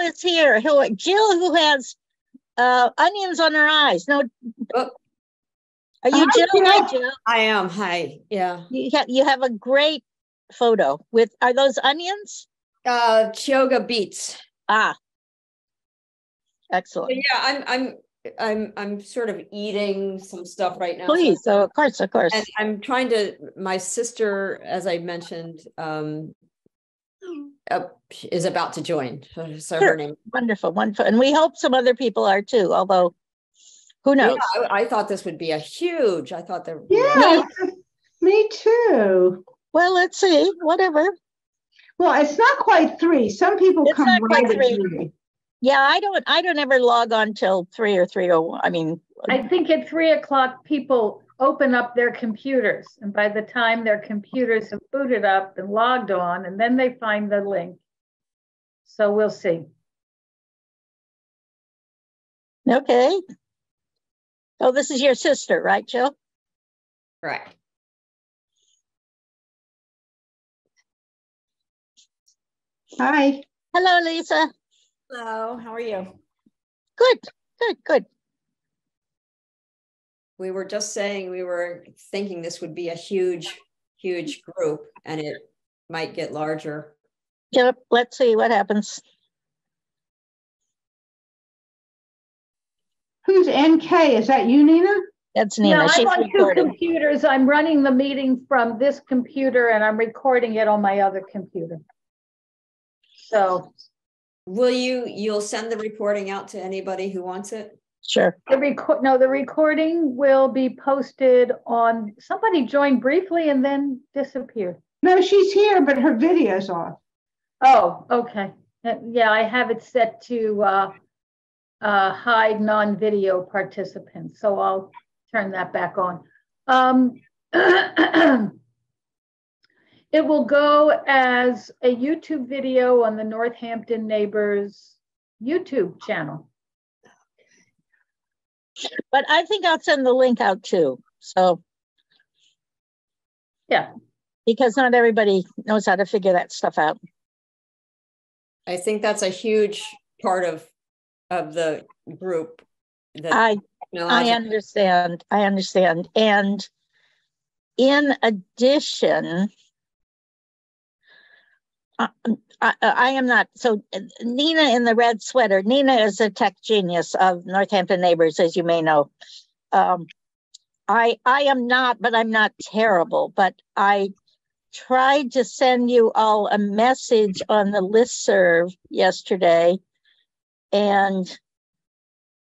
is here. Jill, who has onions on her eyes. No, Oh, are you Jill? Hi, Jill. I am. Hi. Yeah. You have a great photo with. Are those onions? Chioga beets. Ah, excellent. But yeah, I'm sort of eating some stuff right now. Please, so of course. And I'm trying to. My sister, as I mentioned, is about to join. So sure. Her name. Wonderful, and we hope some other people are too. Although, who knows? Yeah, I thought this would be a huge. I thought there. Yeah, me too. Well, let's see. Whatever. Well, it's not quite 3. Some people come right at 3. Yeah, I don't ever log on till 3 or 3:01. I mean, I think at 3 o'clock people open up their computers, and by the time their computers have booted up and logged on, and then they find the link. So we'll see. Okay. Oh, this is your sister, right, Jill? Right. Hi. Hello, Lisa. Hello. How are you? Good. We were just saying we were thinking this would be a huge group, and it might get larger. Yep. Let's see what happens. Who's NK? Is that you, Nina? That's Nina. Yeah, She's I'm on recording. 2 computers. I'm running the meeting from this computer, and I'm recording it on my other computer. So, you'll send the recording out to anybody who wants it? Sure. the recording will be posted on. Somebody joined briefly and then disappeared. No, she's here, but her video's off. Oh, okay. Yeah, I have it set to hide non-video participants, so I'll turn that back on. It will go as a YouTube video on the Northampton Neighbors YouTube channel. But I think I'll send the link out too. So, yeah, because not everybody knows how to figure that stuff out. I think that's a huge part of the group. I understand. And in addition, I am not. So Nina in the red sweater, Nina is a tech genius of Northampton Neighbors, as you may know. I am not, but I'm not terrible. But I tried to send you all a message on the listserv yesterday, and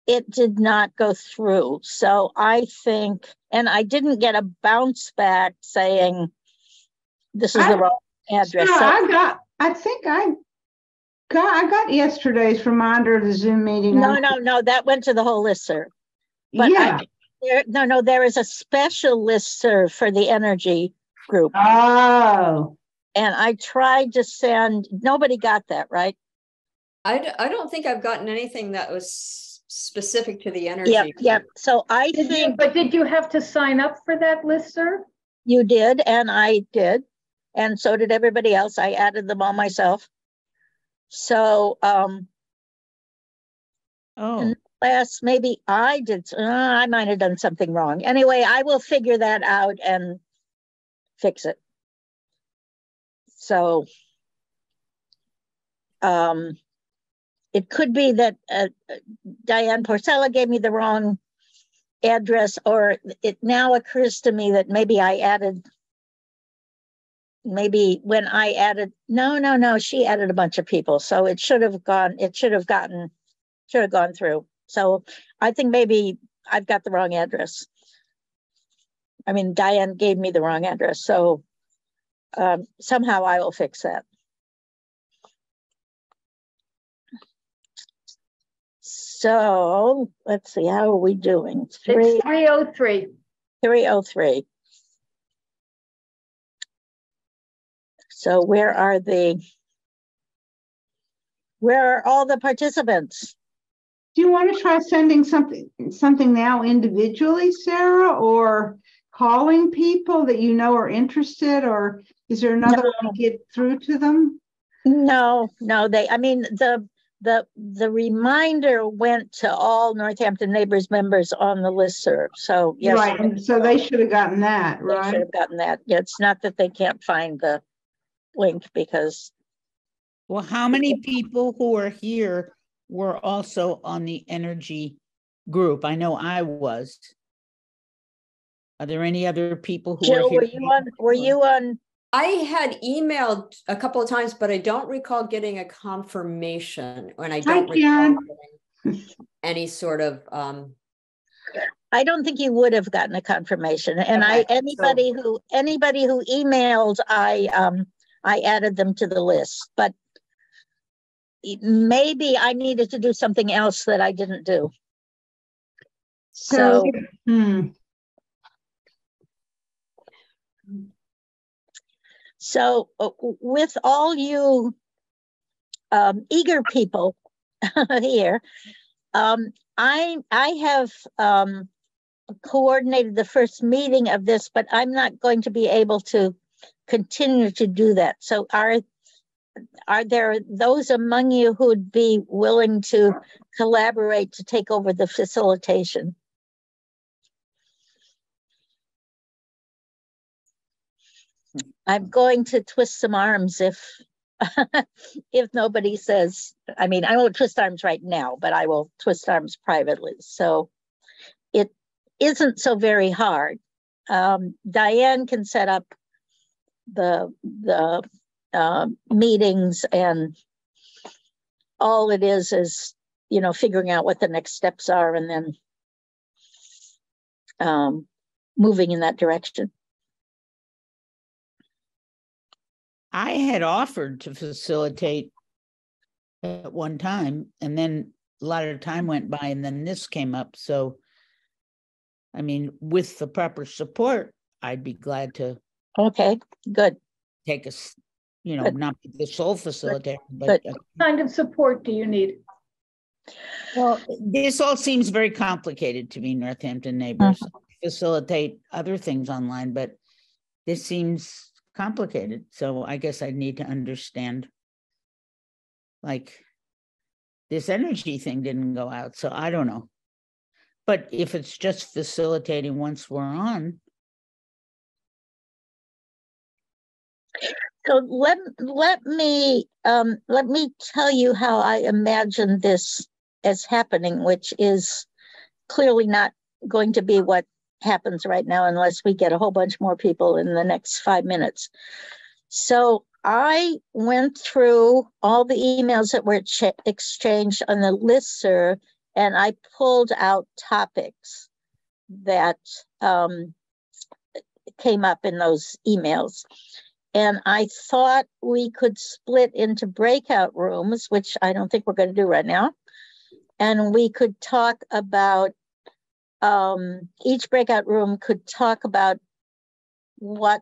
it did not go through. So I think, and I didn't get a bounce back saying this is the wrong address. Sure, so, I got yesterday's reminder of the Zoom meeting. No, that went to the whole listserv. But yeah. There is a special listserv for the energy group. Oh. And I tried to send, nobody got that, right? I don't think I've gotten anything that was specific to the energy. Yep. So I think. But did you have to sign up for that listserv? You did, and I did. And so did everybody else. I added them all myself. So, maybe I did. I might have done something wrong. Anyway, I will figure that out and fix it. So, it could be that Diane Porcella gave me the wrong address, or it now occurs to me that maybe I added. Maybe when I added, no, she added a bunch of people. So it should have gone through. So I think maybe I've got the wrong address. I mean, Diane gave me the wrong address. So somehow I will fix that. So let's see, how are we doing? It's 303. 303. So where are all the participants? Do you want to try sending something now individually, Sarah, or calling people that you know are interested, or is there another way to get through to them? No, the the reminder went to all Northampton Neighbors members on the listserv. So yes, right, and so they should have gotten that, they right? should have gotten that. It's not that they can't find the link because. Well, how many people who are here were also on the energy group? I know I was. Are there any other people who Jill, are here? were you on? I had emailed a couple of times, but I don't recall getting a confirmation, and I don't recall getting any sort of. I don't think you would have gotten a confirmation. And Okay, anybody who emailed, I added them to the list. But maybe I needed to do something else that I didn't do. So. So with all you eager people here, I have coordinated the first meeting of this, but I'm not going to be able to continue to do that. So are there those among you who'd be willing to collaborate to take over the facilitation? I'm going to twist some arms if if nobody says. I mean, I won't twist arms right now, but I will twist arms privately. So it isn't so very hard. Diane can set up the meetings, and all it is figuring out what the next steps are and then moving in that direction. I had offered to facilitate at one time, and then a lot of time went by, and then this came up. So, I mean, with the proper support, I'd be glad to. Okay, good. Take us, not be the sole facilitator, but what kind of support do you need? Well, this all seems very complicated to me, Northampton Neighbors. Facilitate other things online, but this seems complicated. So I guess I need to understand, like, this energy thing didn't go out, so I don't know. But if it's just facilitating once we're on. So let me tell you how I imagine this as happening, which is clearly not going to be what happens right now unless we get a whole bunch more people in the next 5 minutes. So I went through all the emails that were exchanged on the listserv, and I pulled out topics that came up in those emails. And I thought we could split into breakout rooms, which I don't think we're going to do right now. And we could talk about, each breakout room could talk about what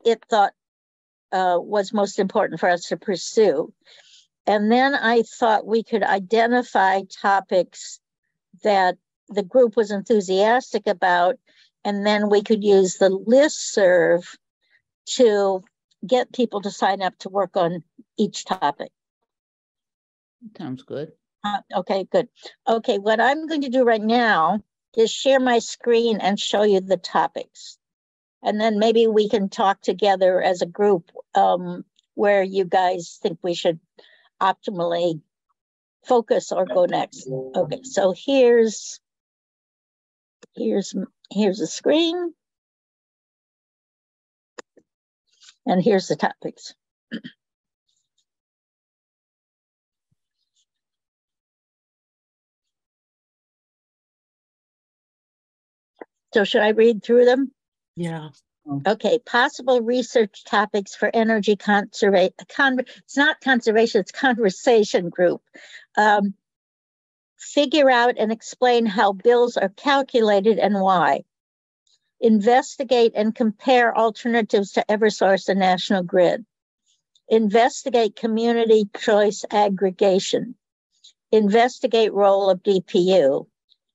it thought was most important for us to pursue. And then I thought we could identify topics that the group was enthusiastic about, and then we could use the listserv to get people to sign up to work on each topic. Sounds good. Okay, good. Okay, what I'm going to do right now is share my screen and show you the topics. And then maybe we can talk together as a group where you guys think we should optimally focus or go next. Okay, so here's a screen. And here's the topics. So should I read through them? Yeah. Okay, possible research topics for energy conservation. It's not conservation, it's conversation group. Figure out and explain how bills are calculated and why. Investigate and compare alternatives to Eversource and National Grid. Investigate community choice aggregation. Investigate role of DPU.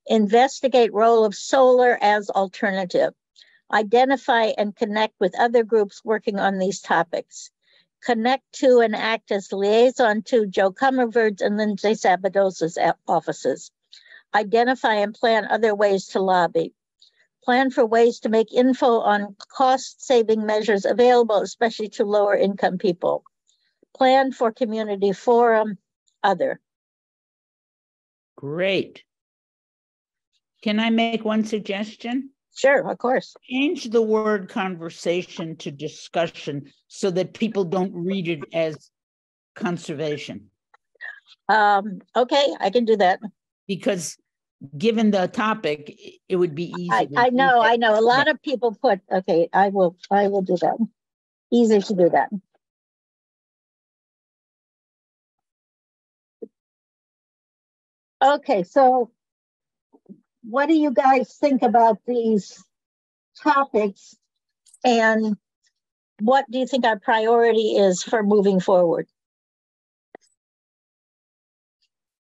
Investigate role of solar as alternative. Identify and connect with other groups working on these topics. connect to and act as liaison to Joe Comerford's and Lindsay Sabadosa's offices. Identify and plan other ways to lobby. Plan for ways to make info on cost-saving measures available, especially to lower-income people. Plan for community forum, other. Great. Can I make one suggestion? Sure, of course. Change the word conversation to discussion so that people don't read it as conservation. Okay, I can do that. Because given the topic, it would be easy. I know. A lot of people put, okay, I will do that. Easy to do that. Okay, so what do you guys think about these topics, and what do you think our priority is for moving forward?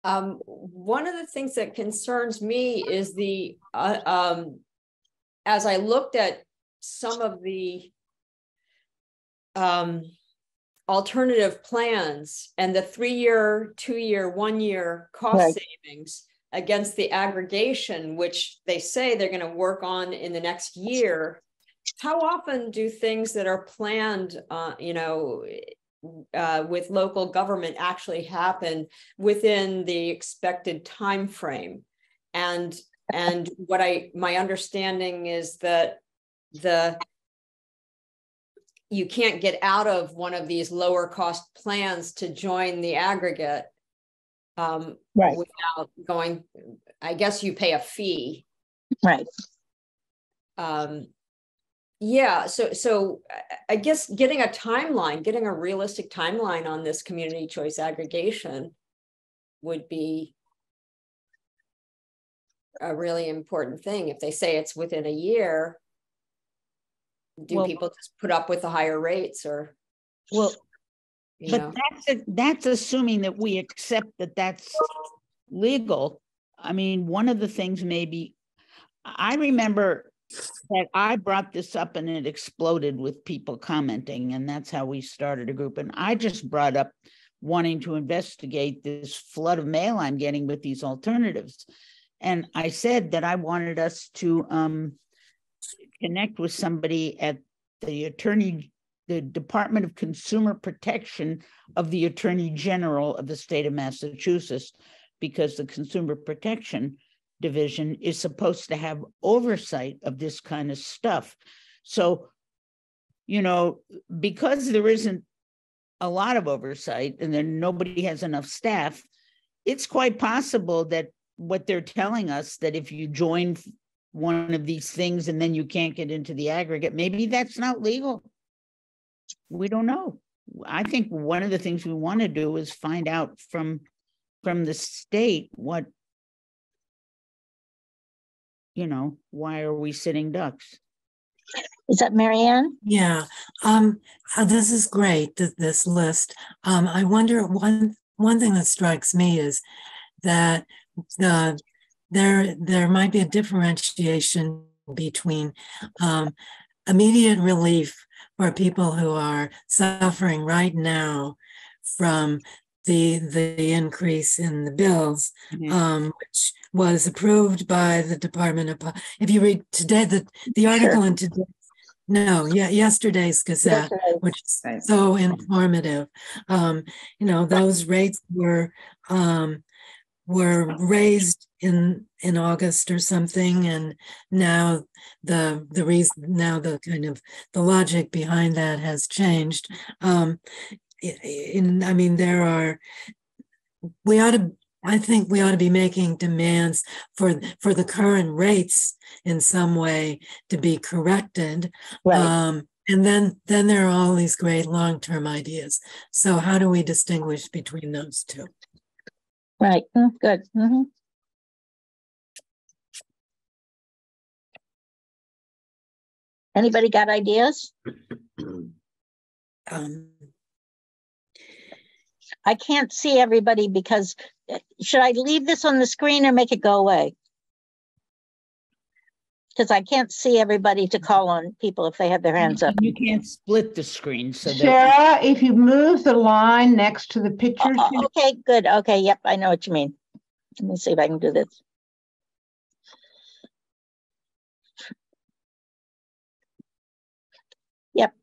One of the things that concerns me is the, as I looked at some of the alternative plans and the 3-year, 2-year, 1-year cost savings against the aggregation, which they say they're going to work on in the next year. How often do things that are planned, with local government actually happen within the expected time frame? And what my understanding is that you can't get out of one of these lower cost plans to join the aggregate without going. I guess you pay a fee, right? Yeah, so I guess getting a realistic timeline on this community choice aggregation would be a really important thing. If they say it's within a year, do people just put up with the higher rates, or? Well, but that's assuming that we accept that that's legal. I mean, one of the things maybe, I remember that I brought this up and it exploded with people commenting, and that's how we started a group. And I just brought up wanting to investigate this flood of mail I'm getting with these alternatives. And I said that I wanted us to connect with somebody at the Department of Consumer Protection of the Attorney General of the state of Massachusetts, because the Consumer Protection Division is supposed to have oversight of this kind of stuff. So, because there isn't a lot of oversight and then nobody has enough staff, it's quite possible that what they're telling us, that if you join one of these things and then you can't get into the aggregate, maybe that's not legal. We don't know. I think one of the things we want to do is find out from the state what, why are we sitting ducks? Is that Marianne? Yeah, this is great, this list. I wonder, one thing that strikes me is that there might be a differentiation between immediate relief for people who are suffering right now from the increase in the bills, which was approved by the Department of. If you read today, the article in today, yesterday's Gazette, which is so informative. Those rates were raised in August or something, and now the kind of the logic behind that has changed. I think we ought to be making demands for the current rates in some way to be corrected. Right. And then there are all these great long-term ideas. So how do we distinguish between those two? Right. Good. Mm-hmm. Anybody got ideas? I can't see everybody because should I leave this on the screen or make it go away? because I can't see everybody to call on people if they have their hands up. You can't split the screen. So that Sarah, if you move the line next to the pictures. Okay, good. Okay, yep, I know what you mean. Let me see if I can do this. Yep.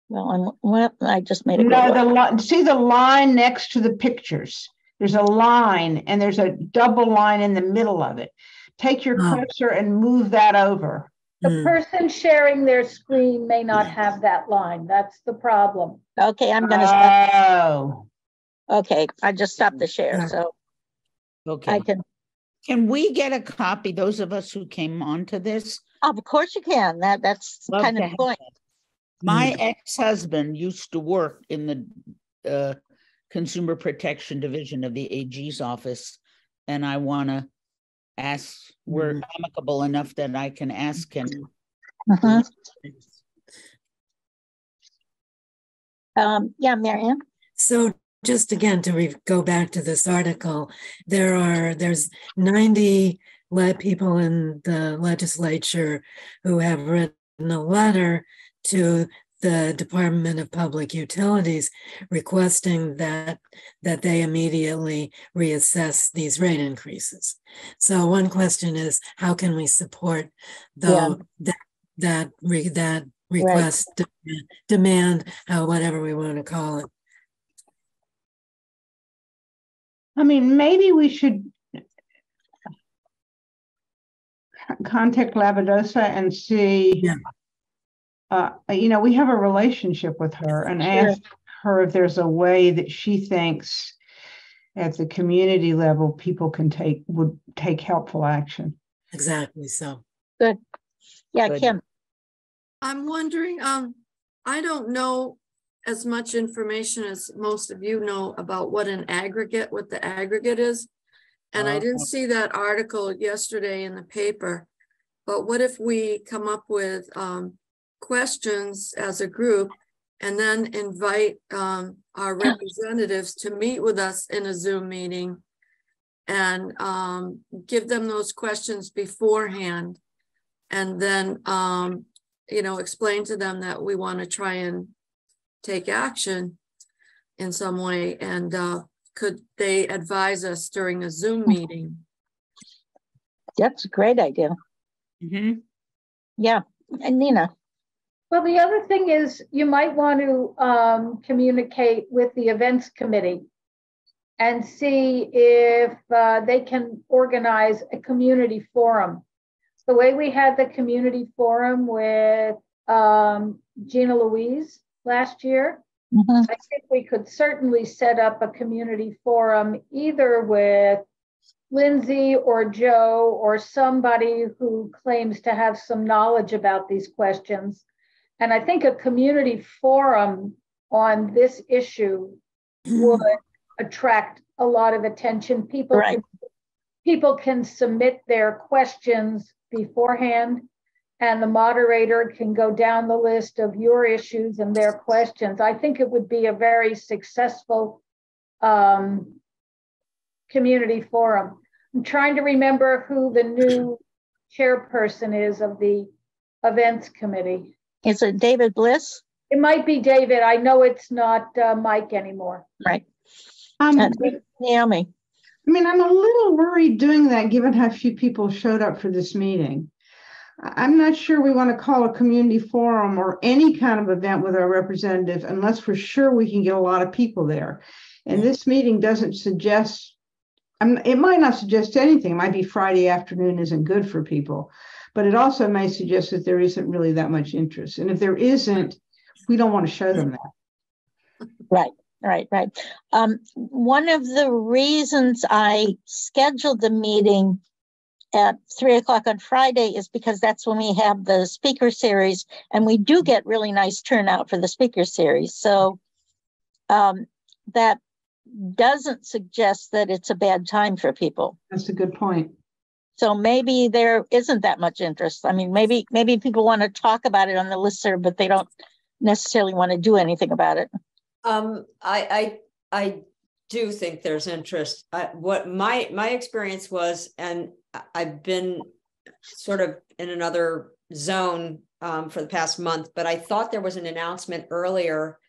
Well, I just made it. No, see the line next to the pictures. There's a line and there's a double line in the middle of it. Take your cursor and move that over. The person sharing their screen may not have that line. That's the problem. Okay, I'm going to stop. Oh. Okay, I just stopped the share, so okay. I can. Can we get a copy, those of us who came onto this? Of course you can. That's Love kind to of the have point. My ex-husband used to work in the Consumer Protection Division of the AG's office, and I want to ask, we're amicable enough that I can ask him. Yeah, Marianne. So just again, to go back to this article, there's 90 people in the legislature who have written a letter to the Department of Public Utilities requesting that they immediately reassess these rate increases. So one question is, how can we support that request, right, demand, whatever we want to call it? I mean, maybe we should contact Lavadosa and see. Yeah. We have a relationship with her, and ask her if there's a way that she thinks at the community level people would take helpful action. Exactly. So good. Yeah, good. Kim. I'm wondering, I don't know as much information as most of you know about what the aggregate is. And I didn't see that article yesterday in the paper, but what if we come up with questions as a group and then invite our representatives to meet with us in a Zoom meeting and give them those questions beforehand, and then explain to them that we want to try and take action in some way, and could they advise us during a Zoom meeting? That's a great idea. Yeah, and Nina. Well, the other thing is you might want to communicate with the events committee and see if they can organize a community forum. The way we had the community forum with Gina Louise last year, I think we could certainly set up a community forum either with Lindsay or Joe or somebody who claims to have some knowledge about these questions. And I think a community forum on this issue would attract a lot of attention. People can submit their questions beforehand, and the moderator can go down the list of your issues and their questions. I think it would be a very successful community forum. I'm trying to remember who the new chairperson is of the events committee. Is it David Bliss? It might be David. I know it's not Mike anymore. Right. Naomi. I mean, I'm a little worried doing that given how few people showed up for this meeting. I'm not sure we want to call a community forum or any kind of event with our representative unless we're sure we can get a lot of people there. And this meeting doesn't suggest, it might not suggest anything. It might be Friday afternoon isn't good for people, but it also may suggest that there isn't really that much interest. And if there isn't, we don't want to show them that. Right. One of the reasons I scheduled the meeting at 3:00 on Friday is because that's when we have the speaker series, and we do get really nice turnout for the speaker series. So that doesn't suggest that it's a bad time for people. That's a good point. So maybe there isn't that much interest. I mean, maybe people want to talk about it on the listserv, but they don't necessarily want to do anything about it. I do think there's interest. What my experience was, and I've been sort of in another zone for the past month, but I thought there was an announcement earlier,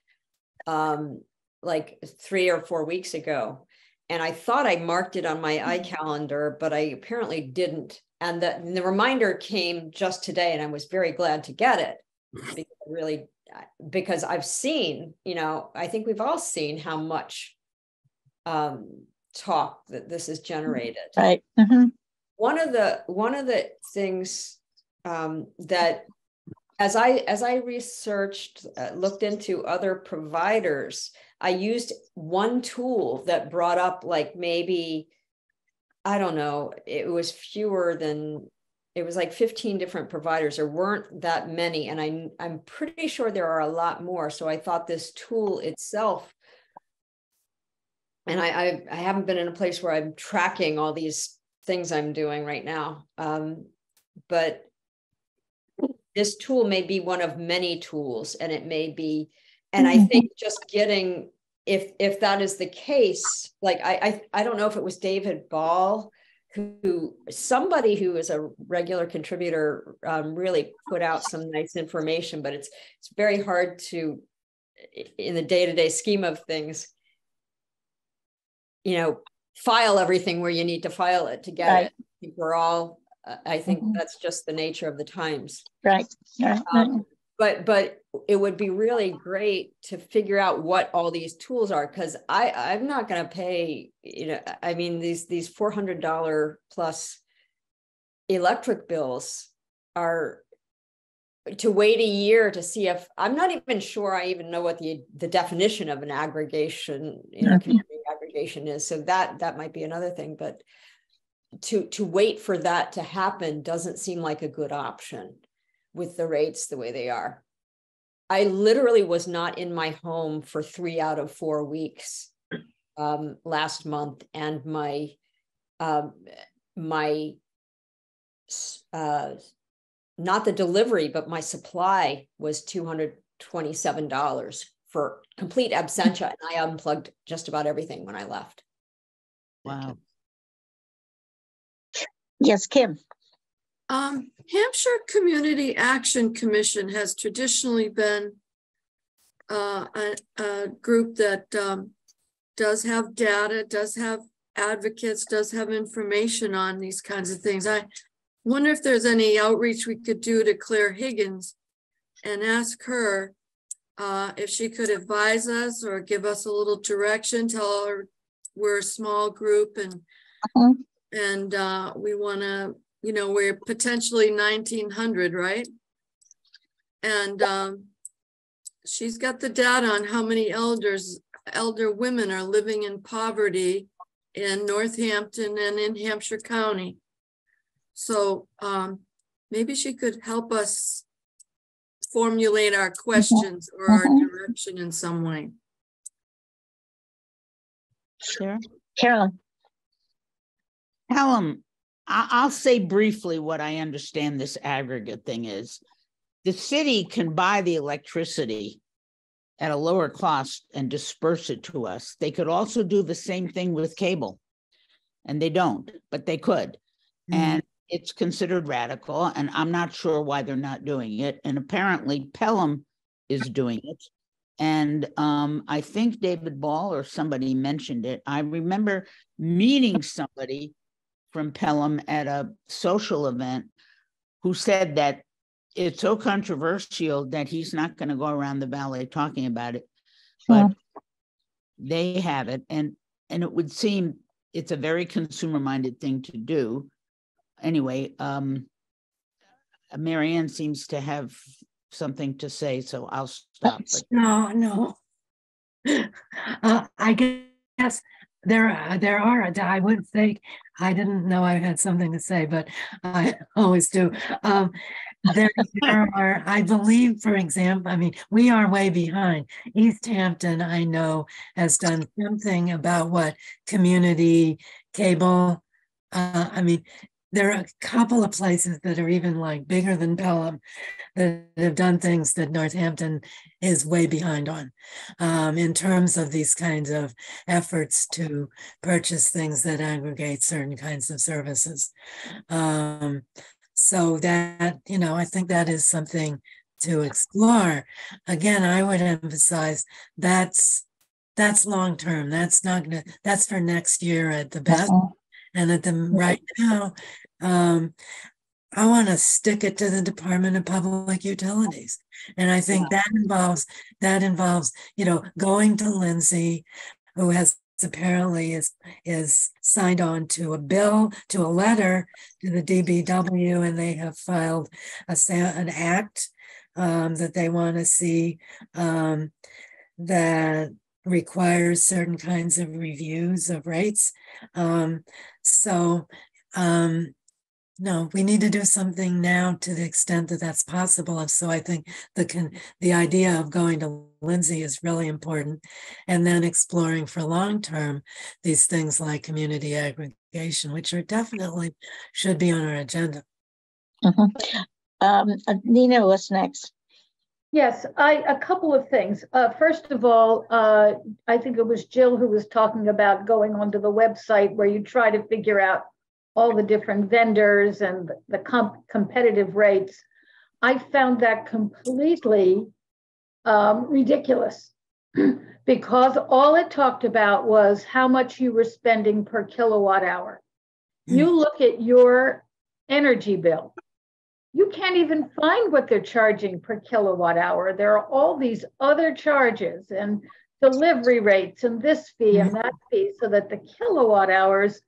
like 3 or 4 weeks ago. And I thought I marked it on my iCalendar, but I apparently didn't. And the reminder came just today, and I was very glad to get it because I've seen, I think we've all seen how much talk that this has generated. Right. Mm-hmm. One of the things that as I researched, looked into other providers, I used one tool that brought up like maybe, I don't know, it was like 15 different providers. There weren't that many. And I'm pretty sure there are a lot more. So I thought this tool itself, and I haven't been in a place where I'm tracking all these things I'm doing right now. But this tool may be one of many tools, and it may be, and I think just getting, if that is the case, like I don't know if it was David Ball, somebody who is a regular contributor really put out some nice information, but it's very hard to, in the day-to-day scheme of things, file everything where you need to file it to get Right. it. I think we're all, I think that's just the nature of the times. Right. But it would be really great to figure out what all these tools are, because I'm not going to pay, I mean, these $400 plus electric bills are, to wait a year to see if, I'm not even sure I even know what the definition of an aggregation, community aggregation is. So that might be another thing, but to wait for that to happen doesn't seem like a good option with the rates the way they are. I literally was not in my home for 3 out of 4 weeks last month, and my not the delivery, but my supply was $227 for complete absentia, and I unplugged just about everything when I left. Wow. Yes, Kim. Hampshire Community Action Commission has traditionally been a group that does have data, does have advocates, does have information on these kinds of things. I wonder if there's any outreach we could do to Claire Higgins and ask her if she could advise us or give us a little direction, tell her we're a small group and we want to, we're potentially 1,900, right? And she's got the data on how many elder women are living in poverty in Northampton and in Hampshire County. So maybe she could help us formulate our questions or our direction in some way. Sure. Carolyn. Helen, I'll say briefly what I understand this aggregate thing is. The city can buy the electricity at a lower cost and disperse it to us. They could also do the same thing with cable, and they don't, but they could. And it's considered radical, and I'm not sure why they're not doing it. And apparently Pelham is doing it. And I think David Ball or somebody mentioned it. I remember meeting somebody from Pelham at a social event who said that it's so controversial that he's not going to go around the valley talking about it, but they have it. And it would seem it's a very consumer-minded thing to do. Anyway, Marianne seems to have something to say, so I'll stop. No. I guess there are. I would think I didn't know I had something to say, but I always do. There are, I believe, for example, I mean, we are way behind. East Hampton, I know, has done something about what community cable. I mean, there are a couple of places that are even like bigger than Pelham that have done things that Northampton is way behind on in terms of these kinds of efforts to purchase things that aggregate certain kinds of services. So that, I think that is something to explore. Again, I would emphasize that's long-term. That's not gonna, that's for next year at the best. And at the right now, I want to stick it to the Department of Public Utilities. And I think that involves, going to Lindsay, who has apparently is signed on to a bill, to a letter to the DBW, and they have filed an act that they want to see that requires certain kinds of reviews of rates. No, we need to do something now to the extent that that's possible. And so I think the idea of going to Lindsay is really important. And then exploring for long term these things like community aggregation, which are definitely should be on our agenda. Nina, what's next? Yes, a couple of things. First of all, I think it was Jill who was talking about going onto the website where you try to figure out all the different vendors and the competitive rates. I found that completely ridiculous because all it talked about was how much you were spending per kilowatt hour. You look at your energy bill, you can't even find what they're charging per kilowatt hour. There are all these other charges and delivery rates and this fee and that fee, so that the kilowatt hours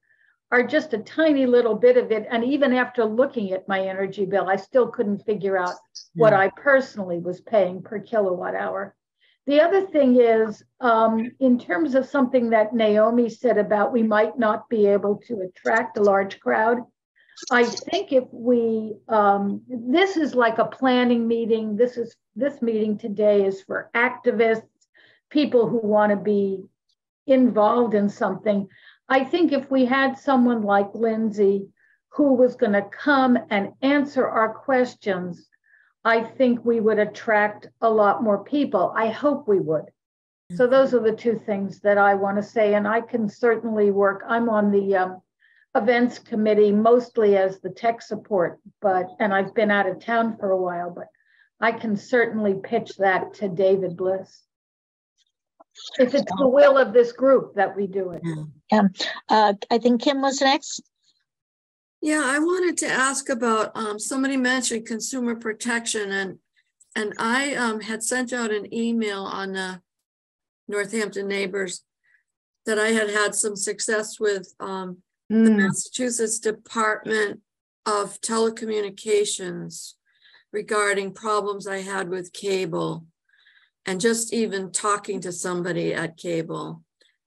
are just a tiny little bit of it. And even after looking at my energy bill, I still couldn't figure out what I personally was paying per kilowatt hour. The other thing is, in terms of something that Naomi said about we might not be able to attract a large crowd, I think if we, this is like a planning meeting. This meeting today is for activists, people who want to be involved in something. I think if we had someone like Lindsay who was going to come and answer our questions, I think we would attract a lot more people. I hope we would. So those are the two things that I want to say. And I can certainly work. I'm on the events committee mostly as the tech support, and I've been out of town for a while, but I can certainly pitch that to David Bliss. If it's the will of this group that we do it. I think Kim was next. Yeah, I wanted to ask about, somebody mentioned consumer protection, and I had sent out an email on the Northampton Neighbors that I had some success with the Massachusetts Department of Telecommunications regarding problems I had with cable. And just even talking to somebody at cable.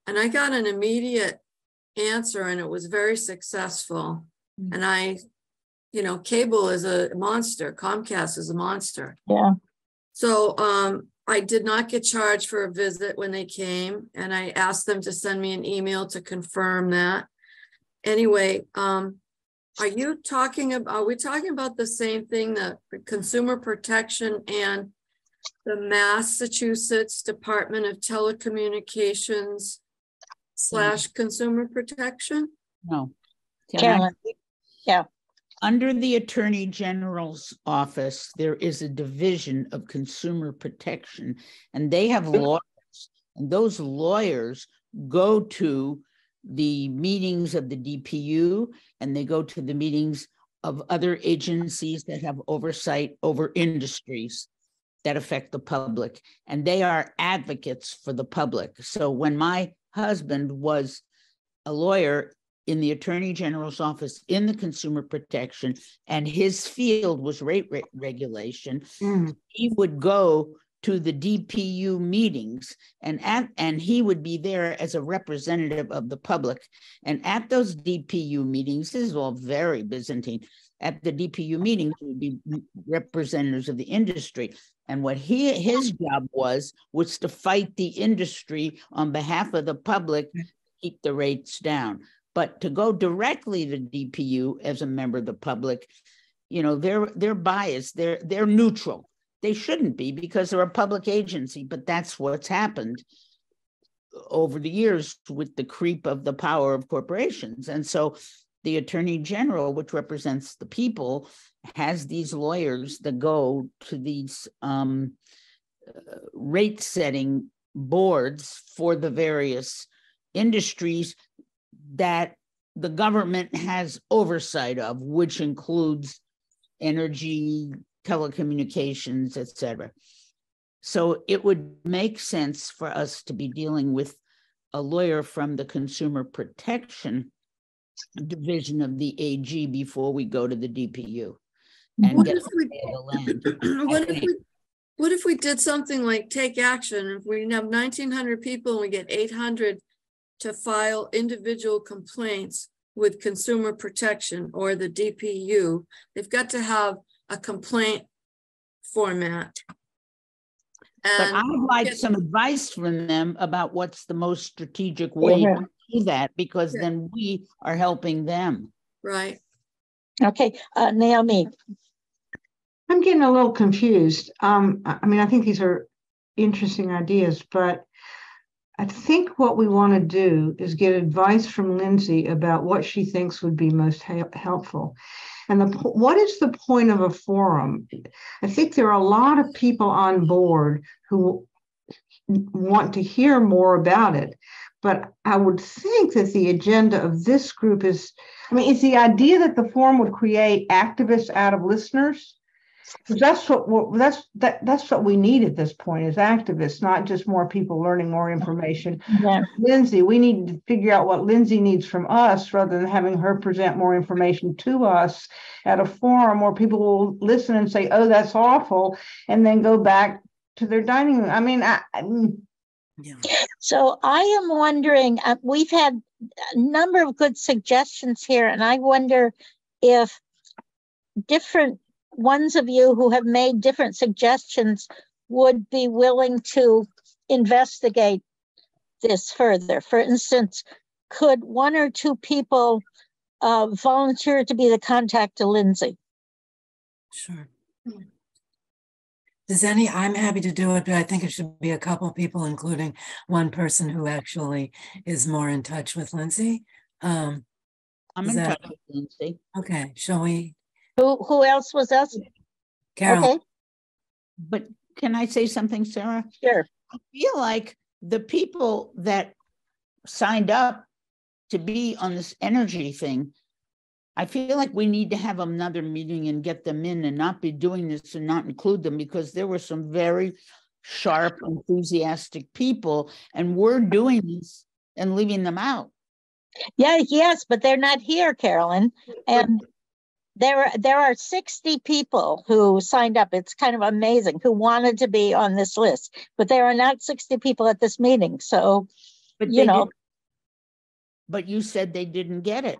And I got an immediate answer and it was very successful. And cable is a monster. Comcast is a monster. Yeah. So I did not get charged for a visit when they came, and I asked them to send me an email to confirm that. Anyway, are we talking about the same thing, the consumer protection and the Massachusetts Department of Telecommunications / consumer protection? No. Carolyn. Yeah. Under the Attorney General's office, there is a division of consumer protection, and they have lawyers, and those lawyers go to the meetings of the DPU, and they go to the meetings of other agencies that have oversight over industries that affect the public, and they are advocates for the public. So when my husband was a lawyer in the Attorney General's office in the consumer protection, and his field was rate regulation, he would go to the DPU meetings, and he would be there as a representative of the public. And at those DPU meetings, this is all very Byzantine, at the DPU meetings would be representatives of the industry. And what his job was to fight the industry on behalf of the public to keep the rates down. But to go directly to DPU as a member of the public, they're biased, they're neutral. They shouldn't be, because they're a public agency, but that's what's happened over the years with the creep of the power of corporations. And so the Attorney General, which represents the people, has these lawyers that go to these rate setting boards for the various industries that the government has oversight of, which includes energy, telecommunications, etc. So it would make sense for us to be dealing with a lawyer from the Consumer Protection Division of the AG before we go to the DPU and What get if we- the land. What if we did something like take action? If we have 1,900 people and we get 800 to file individual complaints with Consumer Protection or the DPU, they've got to have a complaint format. But I'd like some advice from them about what's the most strategic way to do that, because then we are helping them. Right. Okay, Naomi. I'm getting a little confused. I mean, I think these are interesting ideas, but I think what we want to do is get advice from Lindsay about what she thinks would be most helpful. And what is the point of a forum? I think there are a lot of people on board who want to hear more about it. But I would think that the agenda of this group is the idea that the forum would create activists out of listeners? That's what we need at this point is activists, not just more people learning more information. Yeah. Lindsay, we need to figure out what Lindsay needs from us rather than having her present more information to us at a forum where people will listen and say, oh, that's awful, and then go back to their dining room. Yeah. So I am wondering, we've had a number of good suggestions here, and I wonder if different ones of you who have made different suggestions would be willing to investigate this further. For instance, could one or two people volunteer to be the contact to Lindsay? Sure. I'm happy to do it, but I think it should be a couple of people, including one person who actually is more in touch with Lindsay. I'm in touch with Lindsay. Okay, shall we? Who else was us? Carol. Okay. But can I say something, Sarah? Sure. I feel like the people that signed up to be on this energy thing, I feel like we need to have another meeting and get them in and not be doing this and not include them, because there were some very sharp, enthusiastic people, and we're doing this and leaving them out. Yeah, yes, but they're not here, Carolyn. And there are 60 people who signed up. It's kind of amazing, who wanted to be on this list, but there are not 60 people at this meeting. So, but but you said they didn't get it.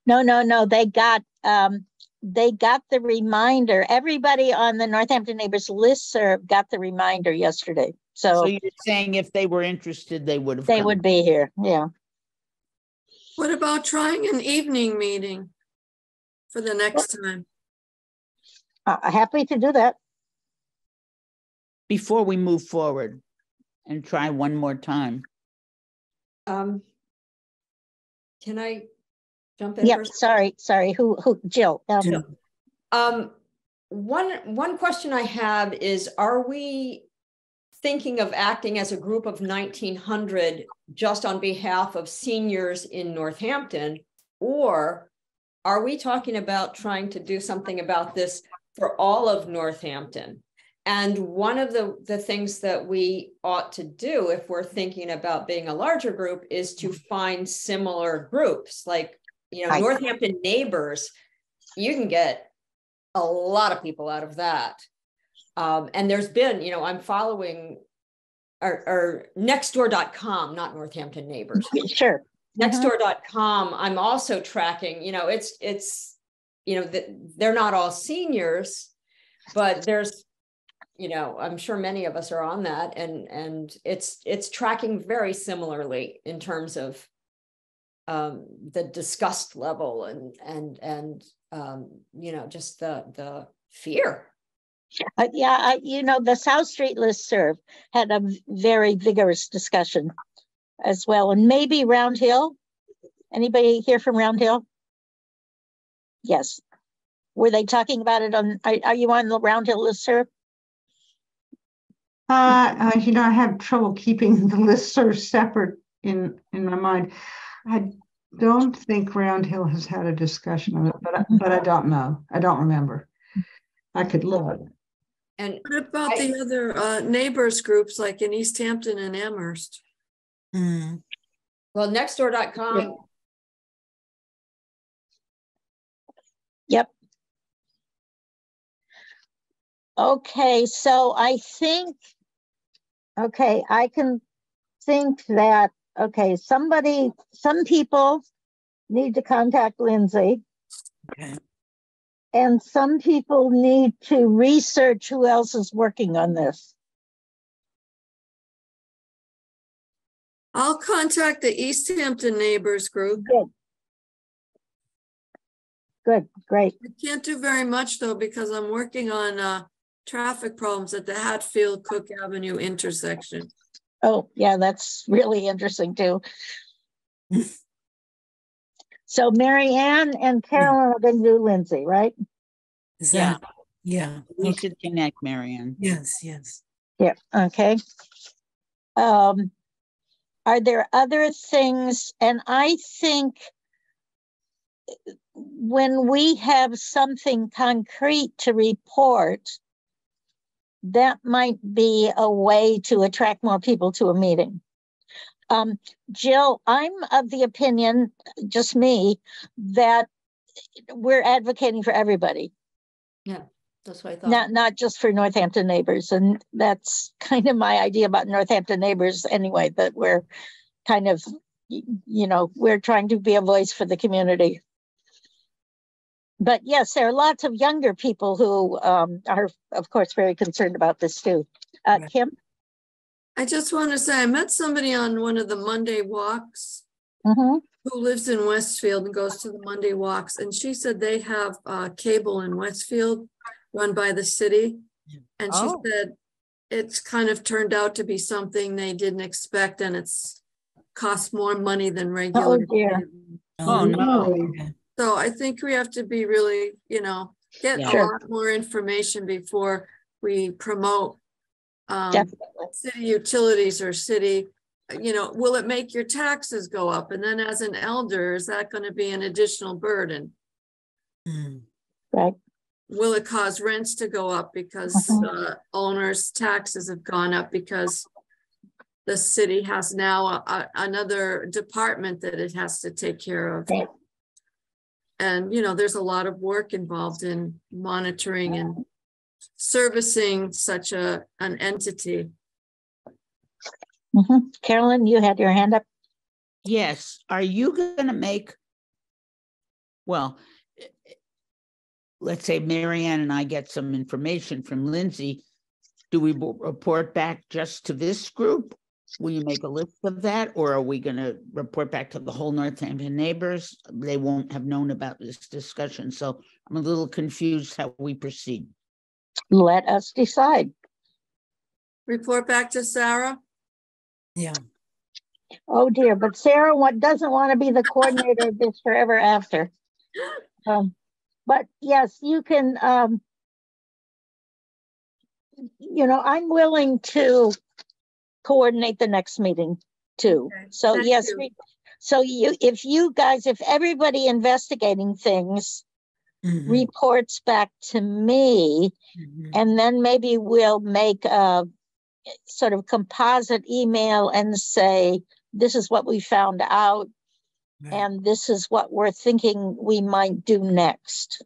No. They got the reminder. Everybody on the Northampton Neighbors listserv got the reminder yesterday. So you're saying if they were interested, they would have. They would be here. Yeah. What about trying an evening meeting for the next time? Happy to do that. Before we move forward and try one more time. Can I jump in? Yep. First? Sorry. Who? Jill. Jill. One question I have is, are we thinking of acting as a group of 1,900 just on behalf of seniors in Northampton, or are we talking about trying to do something about this for all of Northampton? And one of the things that we ought to do if we're thinking about being a larger group is to find similar groups, like, Right. Northampton Neighbors. You can get a lot of people out of that. And there's been, I'm following or nextdoor.com, not Northampton Neighbors. Sure. Nextdoor.com, I'm also tracking, they're not all seniors, but there's, I'm sure many of us are on that, and it's tracking very similarly in terms of the disgust level and just the fear. The South Street listserv had a very vigorous discussion as well, and maybe Round Hill. Anybody here from Round Hill? Yes. Were they talking about it on, are you on the Round Hill listserv? I have trouble keeping the listserv separate in my mind. I don't think Round Hill has had a discussion on it, but I don't know. I don't remember. I could look. And What about the other neighbors groups like in East Hampton and Amherst? well, nextdoor.com. Yep. Okay, so I think, okay, I can think that, okay, some people need to contact Lindsay. Okay. And some people need to research who else is working on this. I'll contact the East Hampton neighbors group. Good, great. I can't do very much though, because I'm working on traffic problems at the Hatfield Cook Avenue intersection. Oh, yeah, that's really interesting too. So Mary Ann and Carolyn are going to do Lindsay, right? Is that? Yeah. We Okay. should connect, Marianne. Yes, yes. Yeah, okay. Are there other things? And I think when we have something concrete to report, that might be a way to attract more people to a meeting. Jill, I'm of the opinion, just me, that we're advocating for everybody. Yeah, that's what I thought. Not just for Northampton neighbors. And that's kind of my idea about Northampton neighbors anyway, that we're kind of, we're trying to be a voice for the community. But yes, there are lots of younger people who are, of course, very concerned about this too. Right. Kim? I just want to say I met somebody on one of the Monday walks Mm-hmm. who lives in Westfield and goes to the Monday walks. And she said they have cable in Westfield run by the city. And she said it's kind of turned out to be something they didn't expect, and it's cost more money than regular. Oh dear. Oh, no. Okay. So I think we have to be really, get Yeah. a Sure. lot more information before we promote Definitely. city utilities or city, will it make your taxes go up? And then as an elder, is that going to be an additional burden? Right. Will it cause rents to go up because owners' taxes have gone up because the city has now another department that it has to take care of? Right. And, there's a lot of work involved in monitoring and servicing such an entity. Mm-hmm. Carolyn, you had your hand up. Yes. Are you going to make, well, let's say Marianne and I get some information from Lindsay. Do we report back just to this group? Will you make a list of that? Or are we going to report back to the whole Northampton neighbors? They won't have known about this discussion. So I'm a little confused how we proceed. Let us decide. Report back to Sarah. Yeah. Oh dear, but Sarah doesn't want to be the coordinator of this forever after. But yes, you can, I'm willing to coordinate the next meeting too. Okay, So thank yes, you. if everybody investigating things reports back to me, and then maybe we'll make a sort of composite email and say, this is what we found out, and this is what we're thinking we might do next.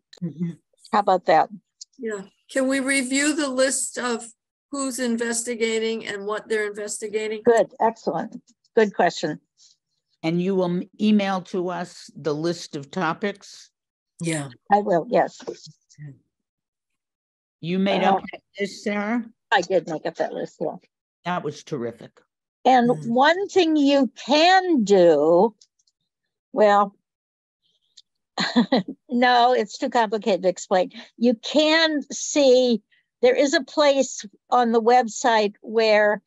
How about that? Yeah. Can we review the list of who's investigating and what they're investigating? Good, excellent. Good question. And you will email to us the list of topics? Yeah. I will, yes. You made up this, Sarah? I did make up that list, yeah. That was terrific. And one thing you can do, well, no, it's too complicated to explain. You can see, there is a place on the website where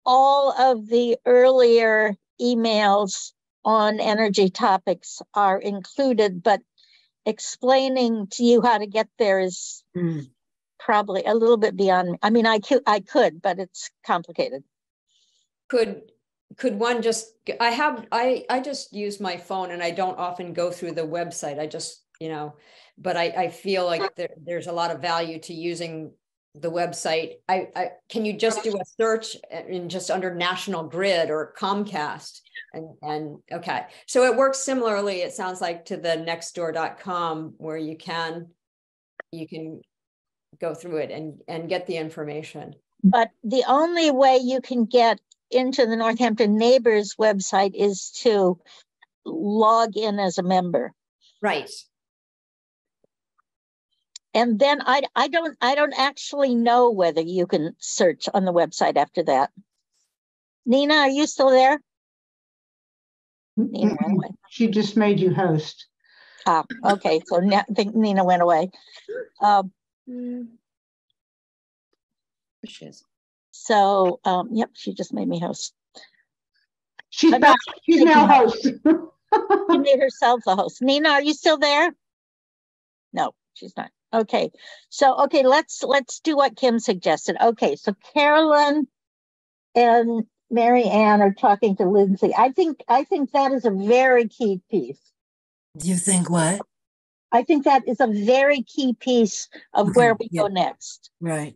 all of the earlier emails on energy topics are included, but explaining to you how to get there is probably a little bit beyond me. I mean, I could, but it's complicated. Could one just, I just use my phone and I don't often go through the website. I just, but I feel like there's a lot of value to using the website. Can you just do a search in just under National Grid or Comcast? And okay, so it works similarly, it sounds like, to the nextdoor.com, where you can go through it and get the information. But the only way you can get into the Northampton Neighbors website is to log in as a member. Right. And then I don't actually know whether you can search on the website after that. Nina, are you still there? Nina went away. She just made you host. Ah, okay. So I think Nina went away. She is. So, yep, she just made me host. She's back. She's now host. She made herself the host. Nina, are you still there? No, she's not. Okay. So, okay, let's do what Kim suggested. Okay, so Carolyn and Mary Ann are talking to Lindsay. I think that is a very key piece. Do you think what? I think that is a very key piece of where we go next. Right.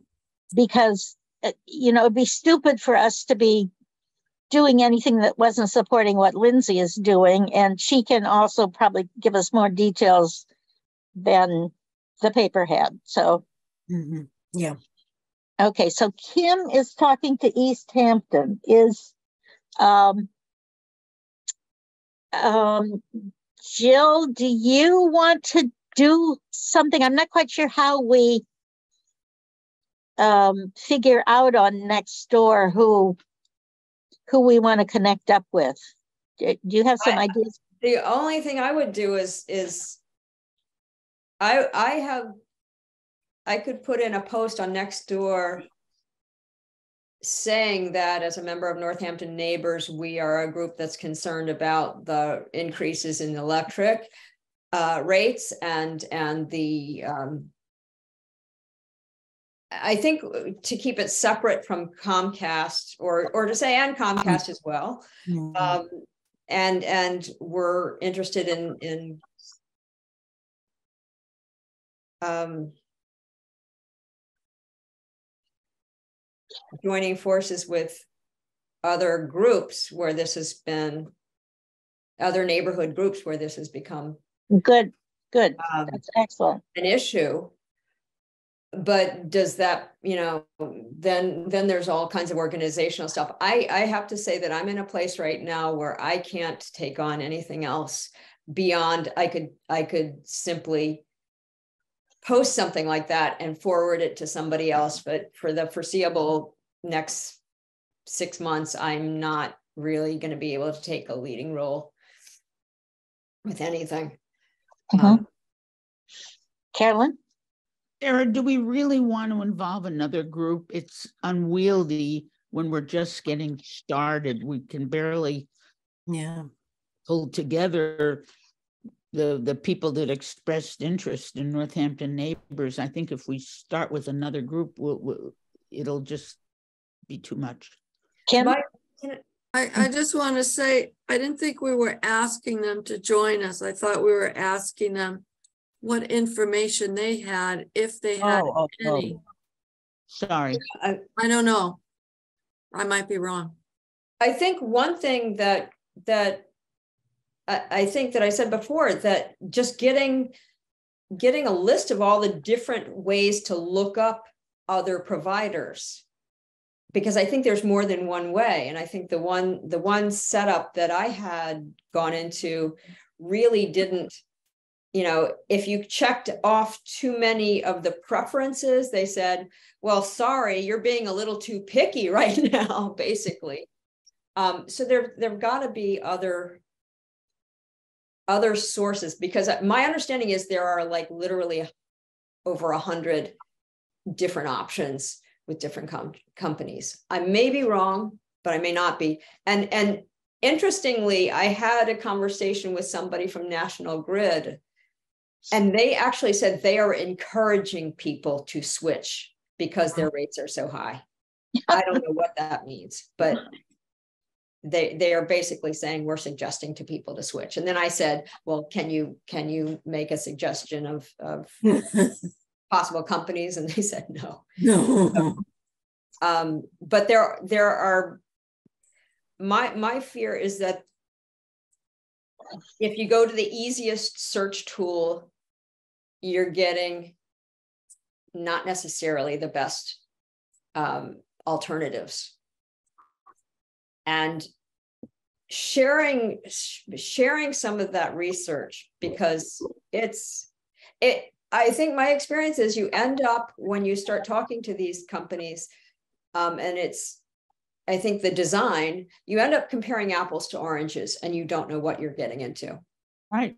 Because, it'd be stupid for us to be doing anything that wasn't supporting what Lindsay is doing. And she can also probably give us more details than the paper had. So, yeah. Okay, so Kim is talking to East Hampton. Is Jill, do you want to do something? I'm not quite sure how we figure out on Nextdoor who we want to connect up with. Do you have some ideas? The only thing I would do is I could put in a post on Nextdoor saying that as a member of Northampton Neighbors, we are a group that's concerned about the increases in electric rates and the I think to keep it separate from Comcast or to say and Comcast as well. And we're interested in joining forces with other groups where this has been, other neighborhood groups where this has become good. That's excellent. An issue. But does that, then there's all kinds of organizational stuff. I have to say that I'm in a place right now where I can't take on anything else beyond I could simply post something like that and forward it to somebody else. But for the foreseeable next 6 months, I'm not really going to be able to take a leading role with anything. Carolyn? Sarah, do we really want to involve another group? It's unwieldy when we're just getting started. We can barely pull together the people that expressed interest in Northampton Neighbors. I think if we start with another group, it'll just be too much. Kim? I just want to say, I didn't think we were asking them to join us. I thought we were asking them what information they had, if they had any. Sorry. I don't know. I might be wrong. I think one thing that I think that I said before, that just getting a list of all the different ways to look up other providers, because I think there's more than one way. And I think the one setup that I had gone into really didn't, if you checked off too many of the preferences, they said, well, sorry, you're being a little too picky right now, basically. So there've got to be other sources, because my understanding is there are like literally over 100 different options with different companies. I may be wrong, but I may not be. And interestingly, I had a conversation with somebody from National Grid And they actually said they are encouraging people to switch because their rates are so high. I don't know what that means, but they are basically saying we're suggesting to people to switch. And then I said, well, can you make a suggestion of possible companies? And they said no. No. But there are, my fear is that if you go to the easiest search tool, you're getting not necessarily the best alternatives. And sharing some of that research, because I think my experience is you end up, when you start talking to these companies, and I think the design, you end up comparing apples to oranges and you don't know what you're getting into. Right.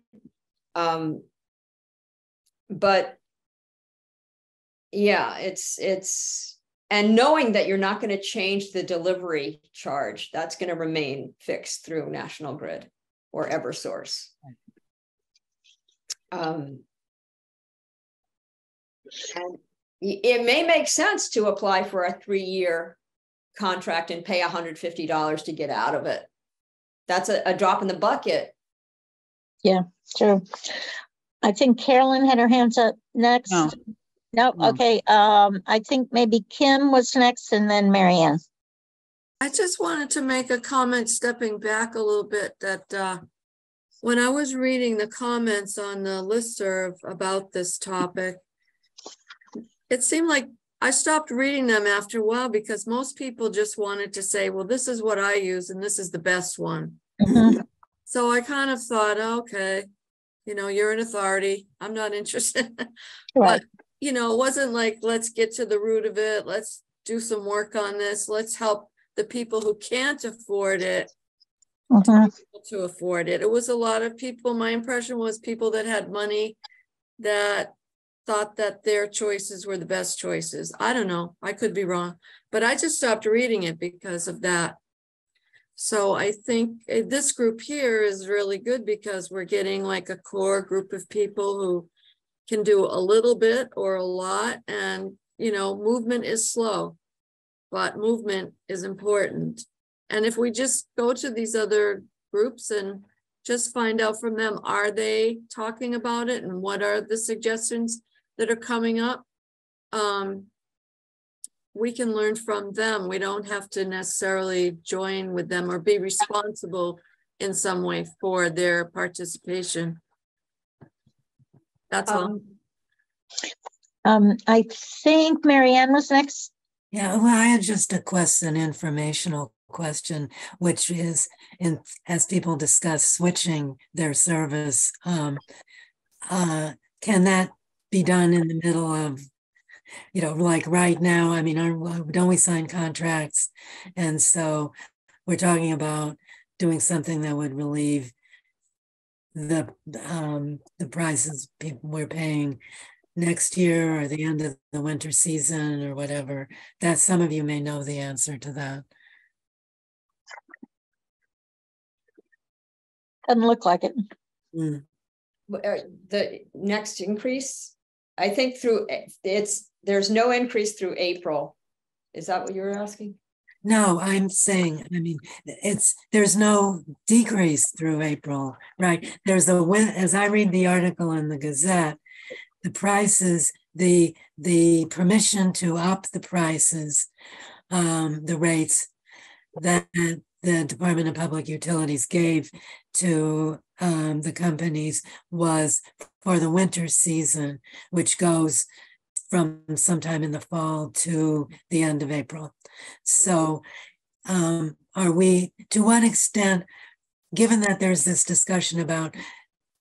But yeah, and knowing that you're not going to change the delivery charge, that's going to remain fixed through National Grid or Eversource. And it may make sense to apply for a 3-year contract and pay $150 to get out of it. That's a drop in the bucket. Yeah, true. I think Carolyn had her hands up next. No. Okay. I think maybe Kim was next and then Marianne. I just wanted to make a comment, stepping back a little bit, that when I was reading the comments on the listserv about this topic, it seemed like I stopped reading them after a while because most people just wanted to say, well, this is what I use and this is the best one. Mm-hmm. So I kind of thought, okay, you're an authority. I'm not interested. Right. But, it wasn't like, let's get to the root of it. Let's do some work on this. Let's help the people who can't afford it to afford it. It was a lot of people. My impression was people that had money that thought that their choices were the best choices. I don't know. I could be wrong, but I just stopped reading it because of that. So I think this group here is really good because we're getting like a core group of people who can do a little bit or a lot. And, movement is slow, but movement is important. And if we just go to these other groups and just find out from them, are they talking about it and what are the suggestions that are coming up? We can learn from them. We don't have to necessarily join with them or be responsible in some way for their participation. That's all. I think Marianne was next. Yeah, well, I had just an informational question, which is, as people discuss switching their service, can that be done in the middle of, like right now? I mean, don't we sign contracts? And so we're talking about doing something that would relieve the prices people were paying next year or the end of the winter season or whatever. That some of you may know the answer to that. Doesn't look like it. Mm. The next increase, I think there's no increase through April. Is that what you were asking? No, I'm saying, I mean, there's no decrease through April, right? There's as I read the article in the Gazette, the prices, the permission to up the prices, the rates that the Department of Public Utilities gave to the companies was for the winter season, which goes from sometime in the fall to the end of April. So are we, to what extent, given that there's this discussion about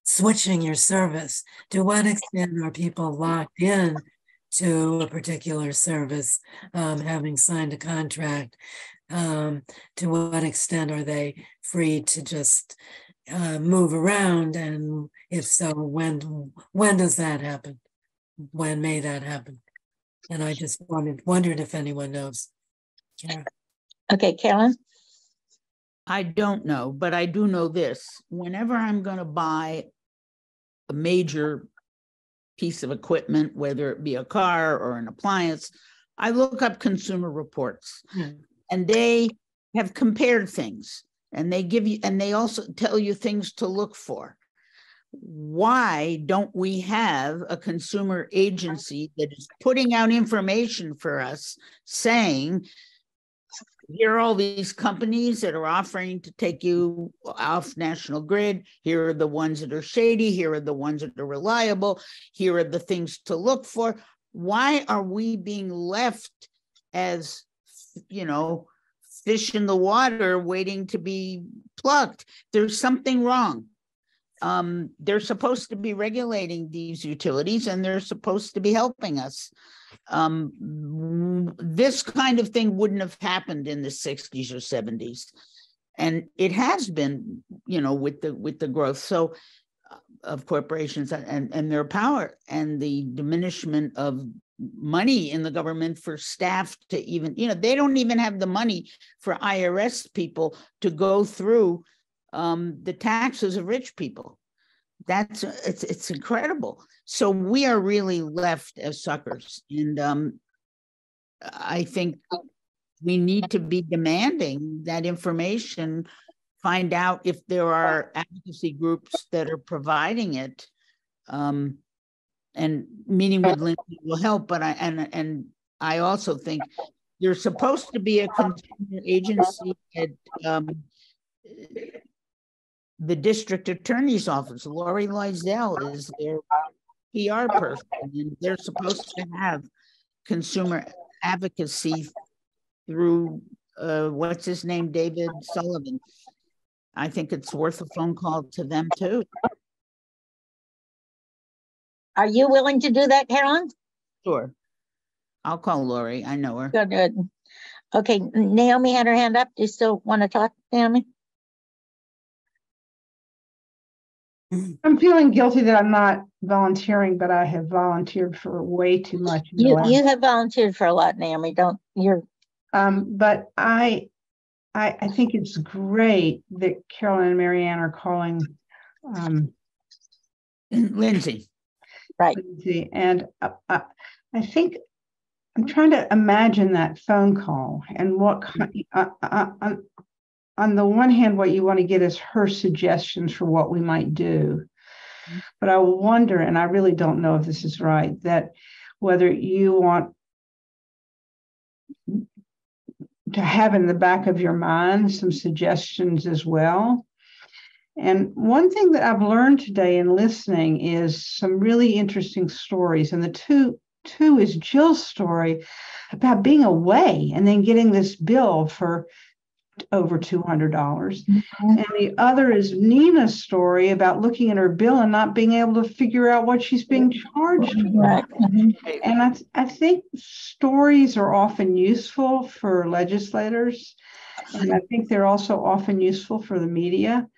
switching your service, to what extent are people locked in to a particular service, having signed a contract? To what extent are they free to just move around? And if so, when does that happen? When may that happen? And I just wondered if anyone knows. Karen. Okay, Carolyn. I don't know, but I do know this. Whenever I'm going to buy a major piece of equipment, whether it be a car or an appliance, I look up Consumer Reports, and they have compared things, and they give you, and they also tell you things to look for. Why don't we have a consumer agency that is putting out information for us saying, here are all these companies that are offering to take you off national grid. Here are the ones that are shady. Here are the ones that are reliable. Here are the things to look for. Why are we being left as, fish in the water waiting to be plucked? There's something wrong. They're supposed to be regulating these utilities, and they're supposed to be helping us. This kind of thing wouldn't have happened in the 60s or 70s, and it has been, with the growth of corporations and their power, and the diminishment of money in the government for staff to even, they don't even have the money for IRS people to go through the taxes of rich people. It's incredible. So we are really left as suckers, and I think we need to be demanding that information. Find out if there are advocacy groups that are providing it, and meeting with Lindsay will help. But I also think there's supposed to be a consumer agency at the district attorney's office. Lori Loisel is their PR person, and they're supposed to have consumer advocacy through what's his name, David Sullivan. I think it's worth a phone call to them too. Are you willing to do that, Carolyn? Sure. I'll call Lori. I know her. Good. Okay, Naomi had her hand up. Do you still want to talk, Naomi? I'm feeling guilty that I'm not volunteering, but I have volunteered for way too much. You have volunteered for a lot, Naomi. But I think it's great that Carolyn and Marianne are calling Lindsay. Right. Lindsay. And I think I'm trying to imagine that phone call and what on the one hand, what you want to get is her suggestions for what we might do. But I wonder, and I really don't know if this is right, that whether you want to have in the back of your mind some suggestions as well. And one thing that I've learned today in listening is some really interesting stories. And the two is Jill's story about being away and then getting this bill for over $200. And the other is Nina's story about looking at her bill and not being able to figure out what she's being charged for. Right. And I think stories are often useful for legislators, and I think they're also often useful for the media.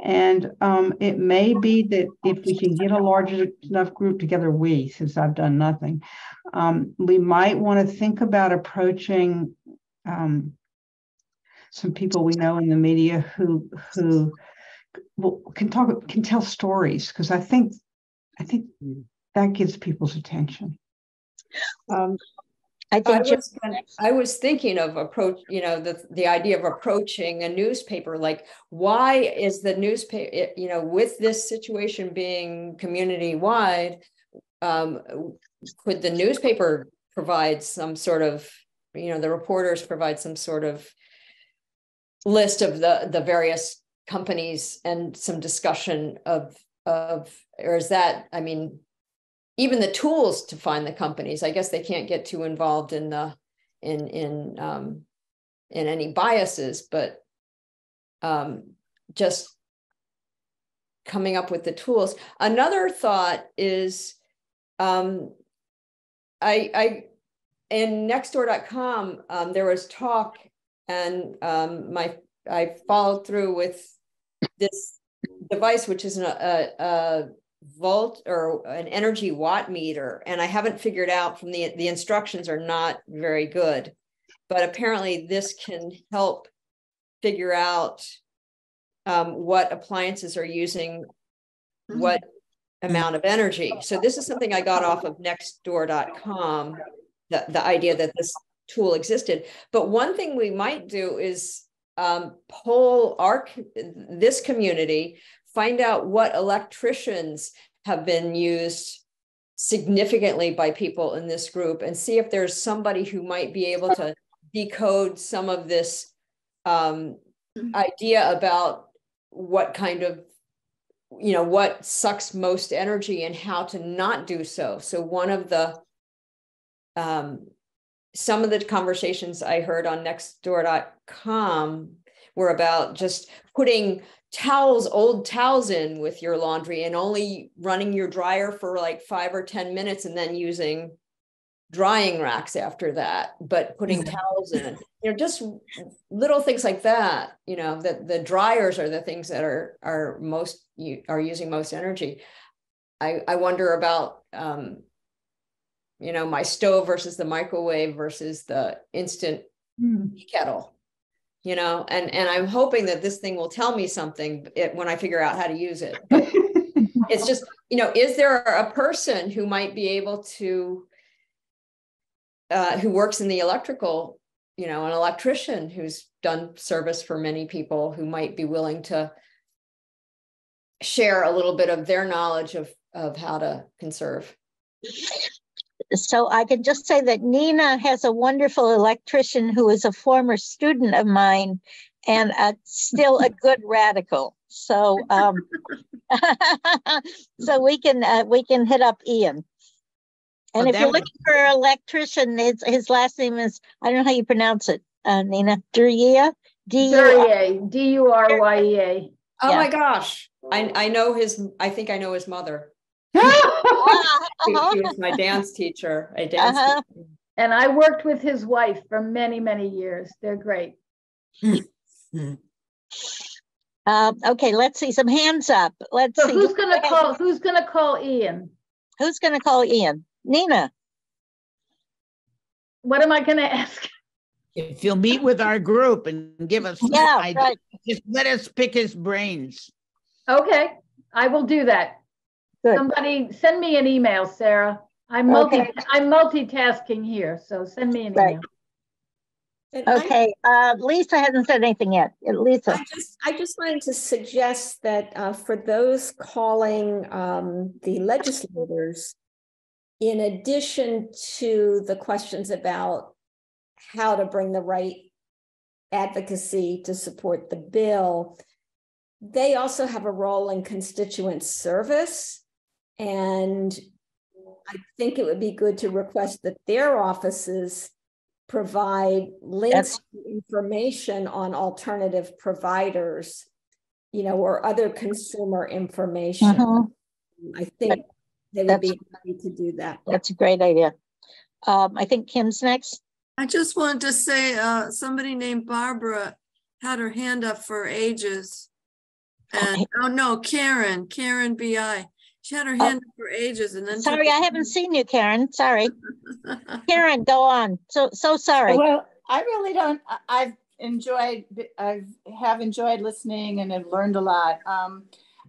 And it may be that if we can get a large enough group together, since I've done nothing, we might want to think about approaching some people we know in the media who can tell stories, because I think that gets people's attention. I was thinking of the idea of approaching a newspaper. Like, why is the newspaper, with this situation being community wide, could the newspaper provide some sort of, the reporters provide some sort of list of the various companies and some discussion of, or is that, even the tools to find the companies? I guess they can't get too involved in any biases, but just coming up with the tools. Another thought is, in nextdoor.com, there was talk, and I followed through with this device, which is a volt or an energy watt meter, and I haven't figured out from the instructions are not very good, but apparently this can help figure out what appliances are using what amount of energy. So this is something I got off of nextdoor.com, the idea that this tool existed. But one thing we might do is poll this community, find out what electricians have been used significantly by people in this group, and see if there's somebody who might be able to decode some of this idea about what kind of, what sucks most energy and how to not do so. So one of the some of the conversations I heard on nextdoor.com were about just putting old towels in with your laundry and only running your dryer for like 5 or 10 minutes and then using drying racks after that, but putting towels in, just little things like that, that the dryers are the things that are using most energy. I wonder about, my stove versus the microwave versus the instant kettle, and I'm hoping that this thing will tell me something when I figure out how to use it. But it's just, is there a person who might be able to, who works in the electrical, an electrician who's done service for many people, who might be willing to share a little bit of their knowledge of how to conserve? So I can just say that Nina has a wonderful electrician who is a former student of mine and still a good radical. So so we can hit up Ian. And if you're looking for an electrician, his last name is, I don't know how you pronounce it, Nina, Durye? Durye, D-U-R-Y-E-A. Oh my gosh. I think I know his mother. He was my dance teacher. Teacher. And I worked with his wife for many, many years. They're great. Okay, let's see some hands up. Let's see. Who's gonna call Ian? Who's gonna call Ian? Nina. What am I gonna ask? If you'll meet with our group and give us ideas, right. Just let us pick his brains. Okay, I will do that. Good. Somebody send me an email, Sarah. I'm multitasking here, so send me an email. Okay, Lisa hasn't said anything yet. Lisa. I just wanted to suggest that for those calling the legislators, in addition to the questions about how to bring the right advocacy to support the bill, they also have a role in constituent service. And I think it would be good to request that their offices provide links to information on alternative providers, or other consumer information. I think they would be happy to do that. That's a great idea. I think Kim's next. I just wanted to say somebody named Barbara had her hand up for ages. And Karen BI. She had her hand up for ages, and then sorry, I haven't seen you, Karen. Sorry. Karen, go on. So sorry. Well, I really don't. I have enjoyed listening and have learned a lot.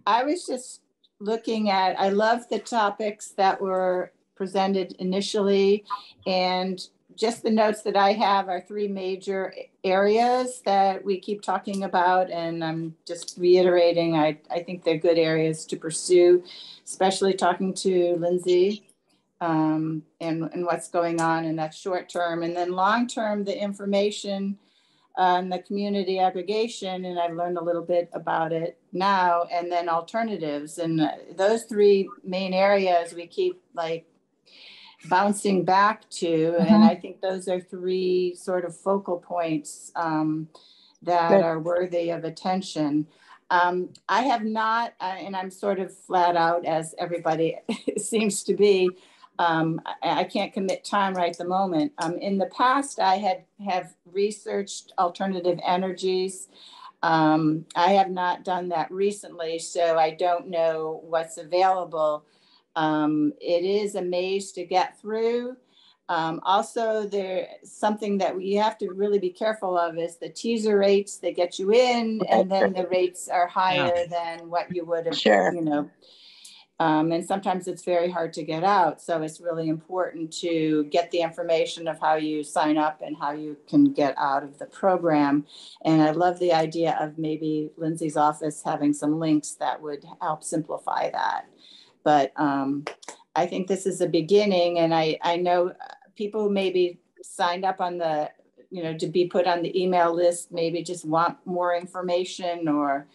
I was just looking at, I love the topics that were presented initially, and just the notes that I have are 3 major areas that we keep talking about, and I'm just reiterating, I think they're good areas to pursue, especially talking to Lindsay and what's going on in that short term. And then long term, the information and the community aggregation, and I've learned a little bit about it now, and then alternatives. And those 3 main areas we keep bouncing back to, and I think those are 3 sort of focal points that are worthy of attention. I have not, and I'm sort of flat out, as everybody seems to be, I can't commit time right at the moment. In the past, I have researched alternative energies. I have not done that recently, so I don't know what's available. It is a maze to get through. Also, there's something that we have to really be careful of is the teaser rates that get you in, and then the rates are higher than what you would have, And sometimes it's very hard to get out. So it's really important to get the information of how you sign up and how you can get out of the program. And I love the idea of maybe Lindsay's office having some links that would help simplify that. But I think this is a beginning. And I know people maybe signed up on the, to be put on the email list, maybe just want more information or,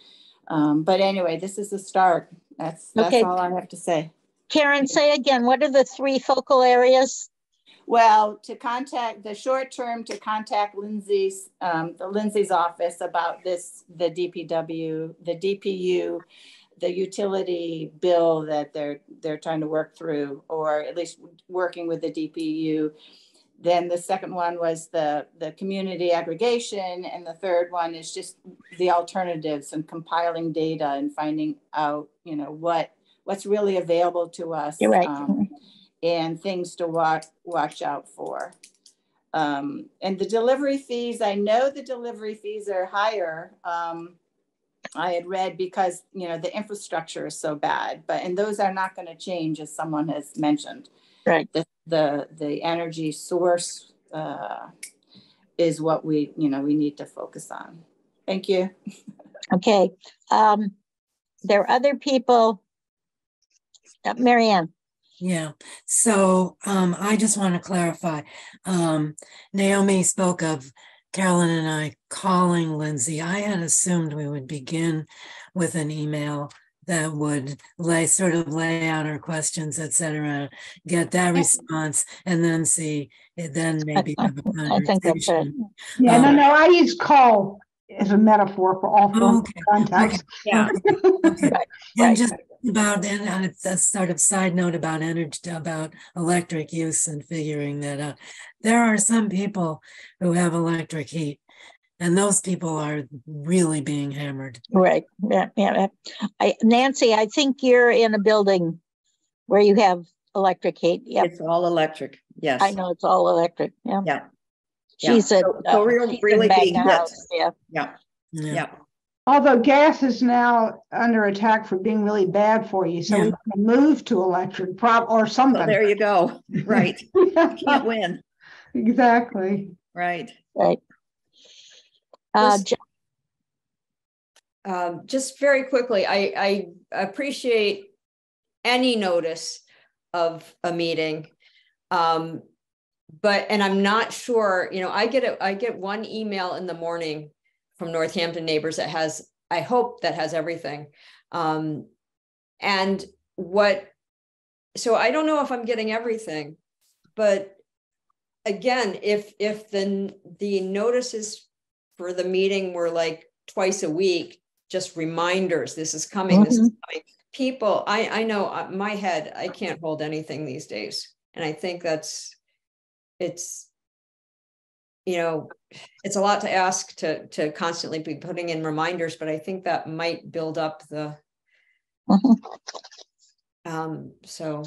but anyway, this is a start. That's Okay. all I have to say. Karen, say again, what are the 3 focal areas? Well, to contact the short term, to contact Lindsay's, the Lindsay's office about this, the DPW, the DPU, the utility bill that they're trying to work through, or at least working with the DPU. Then the second one was the community aggregation. And the third one is just the alternatives and compiling data and finding out, what's really available to us. You're right. And things to watch out for. And the delivery fees, I know the delivery fees are higher. I had read because, the infrastructure is so bad, and those are not going to change, as someone has mentioned. Right. The energy source is what we need to focus on. Thank you. Okay. There are other people. Marianne. Yeah. So I just want to clarify. Naomi spoke of Carolyn and I calling Lindsay. I had assumed we would begin with an email that would lay out our questions, etc., get that response, and then maybe have a conversation. I think that's it. Yeah, no, I use call as a metaphor for all forms of contact. Okay. Yeah. Okay. Right. And just about, and a sort of side note about energy, about electric use and figuring that out. There are some people who have electric heat, and those people are really being hammered. Right. Yeah. Nancy, I think you're in a building where you have electric heat. Yeah. It's all electric. Yes. I know it's all electric. Yeah. Yeah. She's so really being hit. Yeah. Although gas is now under attack for being really bad for you. So we can move to electric or something. Well, there you go. Right. You can't win. Exactly. Right. Right. Just very quickly, I appreciate any notice of a meeting. And I'm not sure, I get one email in the morning from Northampton Neighbors that has, I hope that has everything. So I don't know if I'm getting everything, but again, if the notices for the meeting were like twice a week, just reminders, this is coming, this is coming. People, I know my head, I can't hold anything these days. And I think it's a lot to ask to constantly be putting in reminders, but I think that might build up the, so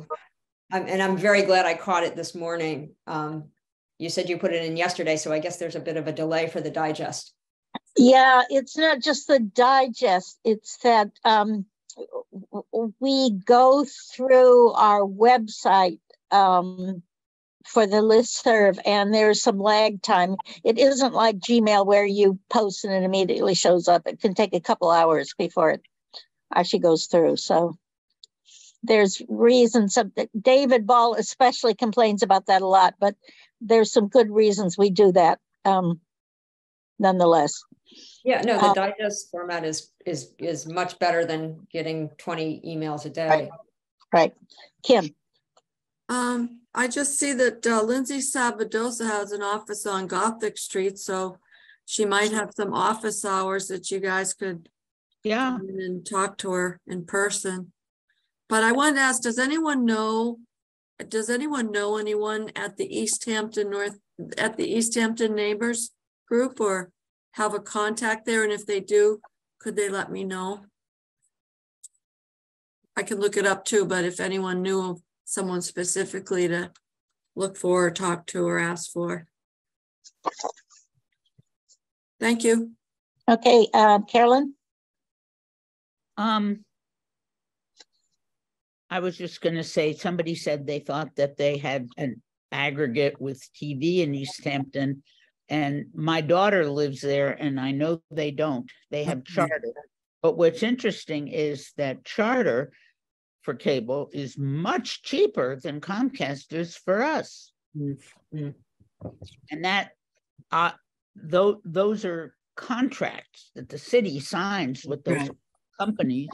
I'm very glad I caught it this morning. You said you put it in yesterday, so I guess there's a bit of a delay for the digest. Yeah, it's not just the digest, it's that we go through our website for the listserv, and there's some lag time. It isn't like Gmail where you post and it immediately shows up. It can take a couple hours before it actually goes through. So there's reasons. David Ball especially complains about that a lot, but there's some good reasons we do that nonetheless. Yeah, no, the digest format is much better than getting 20 emails a day. Right. Kim. I just see that Lindsay Sabadosa has an office on Gothic Street, so she might have some office hours that you guys could come in and talk to her in person. But I wanted to ask, does anyone know anyone at the East Hampton Neighbors group, or have a contact there? And if they do, could they let me know? I can look it up too, but if anyone knew of someone specifically to look for or talk to or ask for. Thank you. Okay, Carolyn. I was just going to say, somebody said they thought that they had an aggregate with TV in East Hampton, and my daughter lives there, and I know they don't. They have Charter. But what's interesting is that Charter for cable is much cheaper than Comcast is for us. And that, those are contracts that the city signs with those companies.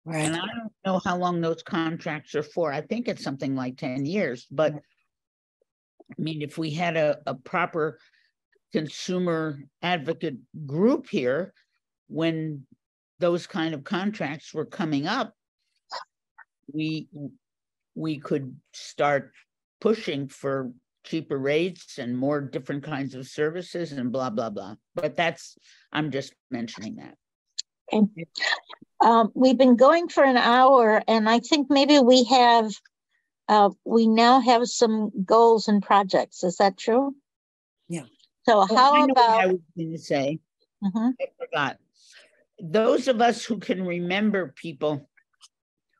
Right. And I don't know how long those contracts are for. I think it's something like 10 years. But I mean, if we had a proper consumer advocate group here, when those kind of contracts were coming up, we could start pushing for cheaper rates and more different kinds of services and blah, blah, blah. But I'm just mentioning that. Okay. We've been going for an hour, and I think maybe we now have some goals and projects. Is that true? Yeah. So how about? I was going to say, I forgot. Those of us who can remember people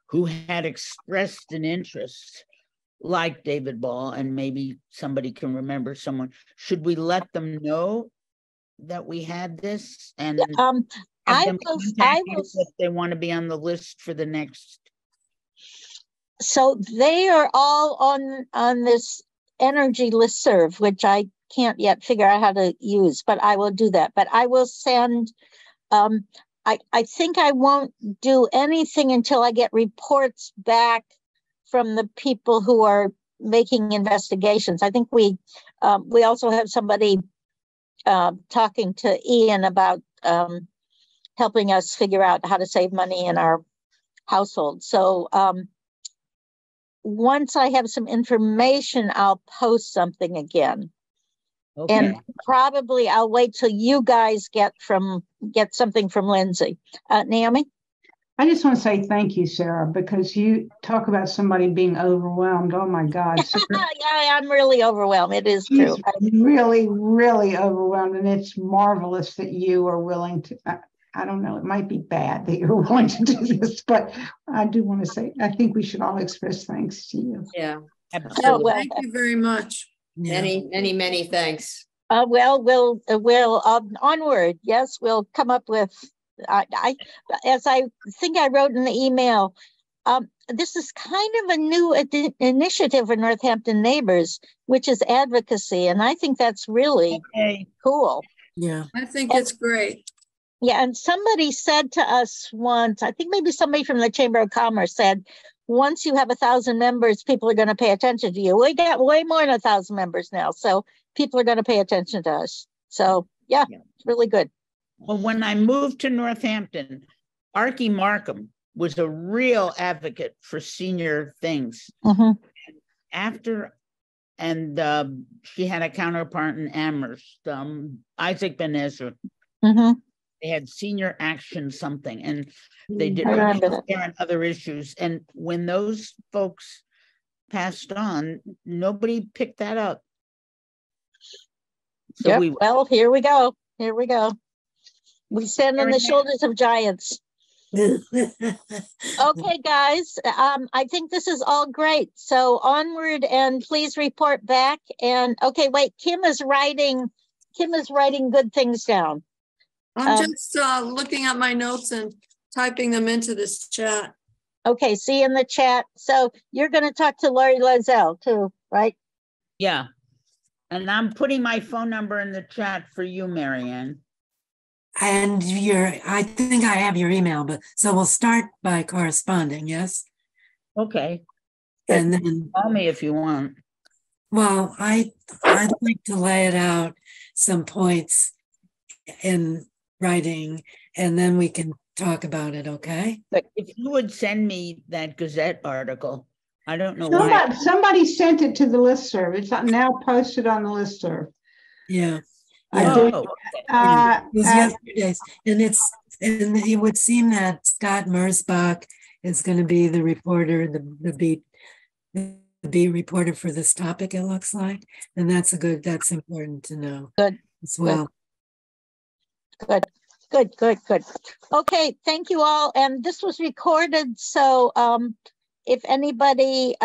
who had expressed an interest, like David Ball, and maybe somebody can remember someone, should we let them know that we had this and have them contact us if they want to be on the list for the next? So they are all on this energy listserv, which I can't yet figure out how to use, but I will do that. But I will send, I think I won't do anything until I get reports back from the people who are making investigations. I think we also have somebody talking to Ian about helping us figure out how to save money in our household. So once I have some information, I'll post something again. Okay. And probably I'll wait till you guys get something from Lindsay. Naomi? I just want to say thank you, Sarah, because you talk about somebody being overwhelmed. Oh my God. Yeah, I'm really overwhelmed. It is true. Really, really overwhelmed. And it's marvelous that you are willing to, I don't know, it might be bad that you're willing to do this, but I do want to say, I think we should all express thanks to you. Yeah, absolutely. Well, thank you very much. Many thanks. We'll onward. Yes, we'll come up with, as I think I wrote in the email, this is kind of a new initiative for Northampton Neighbors, which is advocacy. And I think that's really cool. Yeah, I think it's great. Yeah, and somebody said to us once, I think maybe somebody from the Chamber of Commerce said, once you have 1,000 members, people are going to pay attention to you. We got way more than 1,000 members now, so people are going to pay attention to us. So yeah, it's really good. Well, when I moved to Northampton, Archie Markham was a real advocate for senior things. She had a counterpart in Amherst, Isaac Ben Ezra. They had senior action something, and they did healthcare and other issues. And when those folks passed on, nobody picked that up. So well, here we go. Here we go. We stand on the shoulders of giants. Okay, guys, I think this is all great. So onward, and please report back. And okay, wait, Kim is writing good things down. I'm just looking at my notes and typing them into this chat. Okay, see you in the chat. So you're going to talk to Lori Lozelle too, right? Yeah. And I'm putting my phone number in the chat for you, Marianne. And I think I have your email, but so we'll start by corresponding, yes? Okay. And then call me if you want. Well, I'd like to lay it out, some points in writing, and then we can talk about it, okay? But if you would send me that Gazette article, I don't know why. Somebody sent it to the listserv. It's now posted on the listserv. Yeah. Oh, it was yesterday's, and it would seem that Scott Merzbach is going to be the reporter, the beat reporter for this topic, it looks like, and that's important to know. Good as well. Good. Okay, thank you all. And this was recorded, so if anybody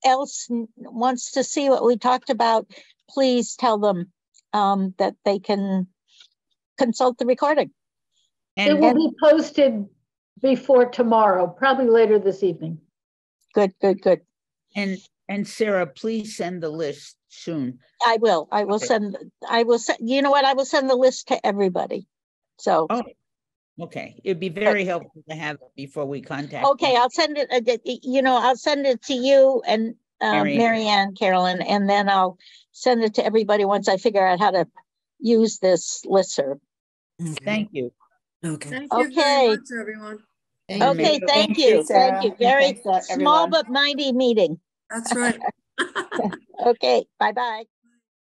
else wants to see what we talked about, please tell them that they can consult the recording. It will be posted before tomorrow, probably later this evening. Good. And Sarah, please send the list soon. I will send, you know what, I will send the list to everybody. So. Oh, okay. It'd be very helpful to have it before we contact. Okay, them. I'll send it, I'll send it to you and Marianne, Carolyn, and then I'll send it to everybody once I figure out how to use this listserv. Okay. Thank you. Okay. Thank you very much, everyone. Okay, thank you. Thank you. Very small but mighty meeting. That's right. Okay, bye-bye.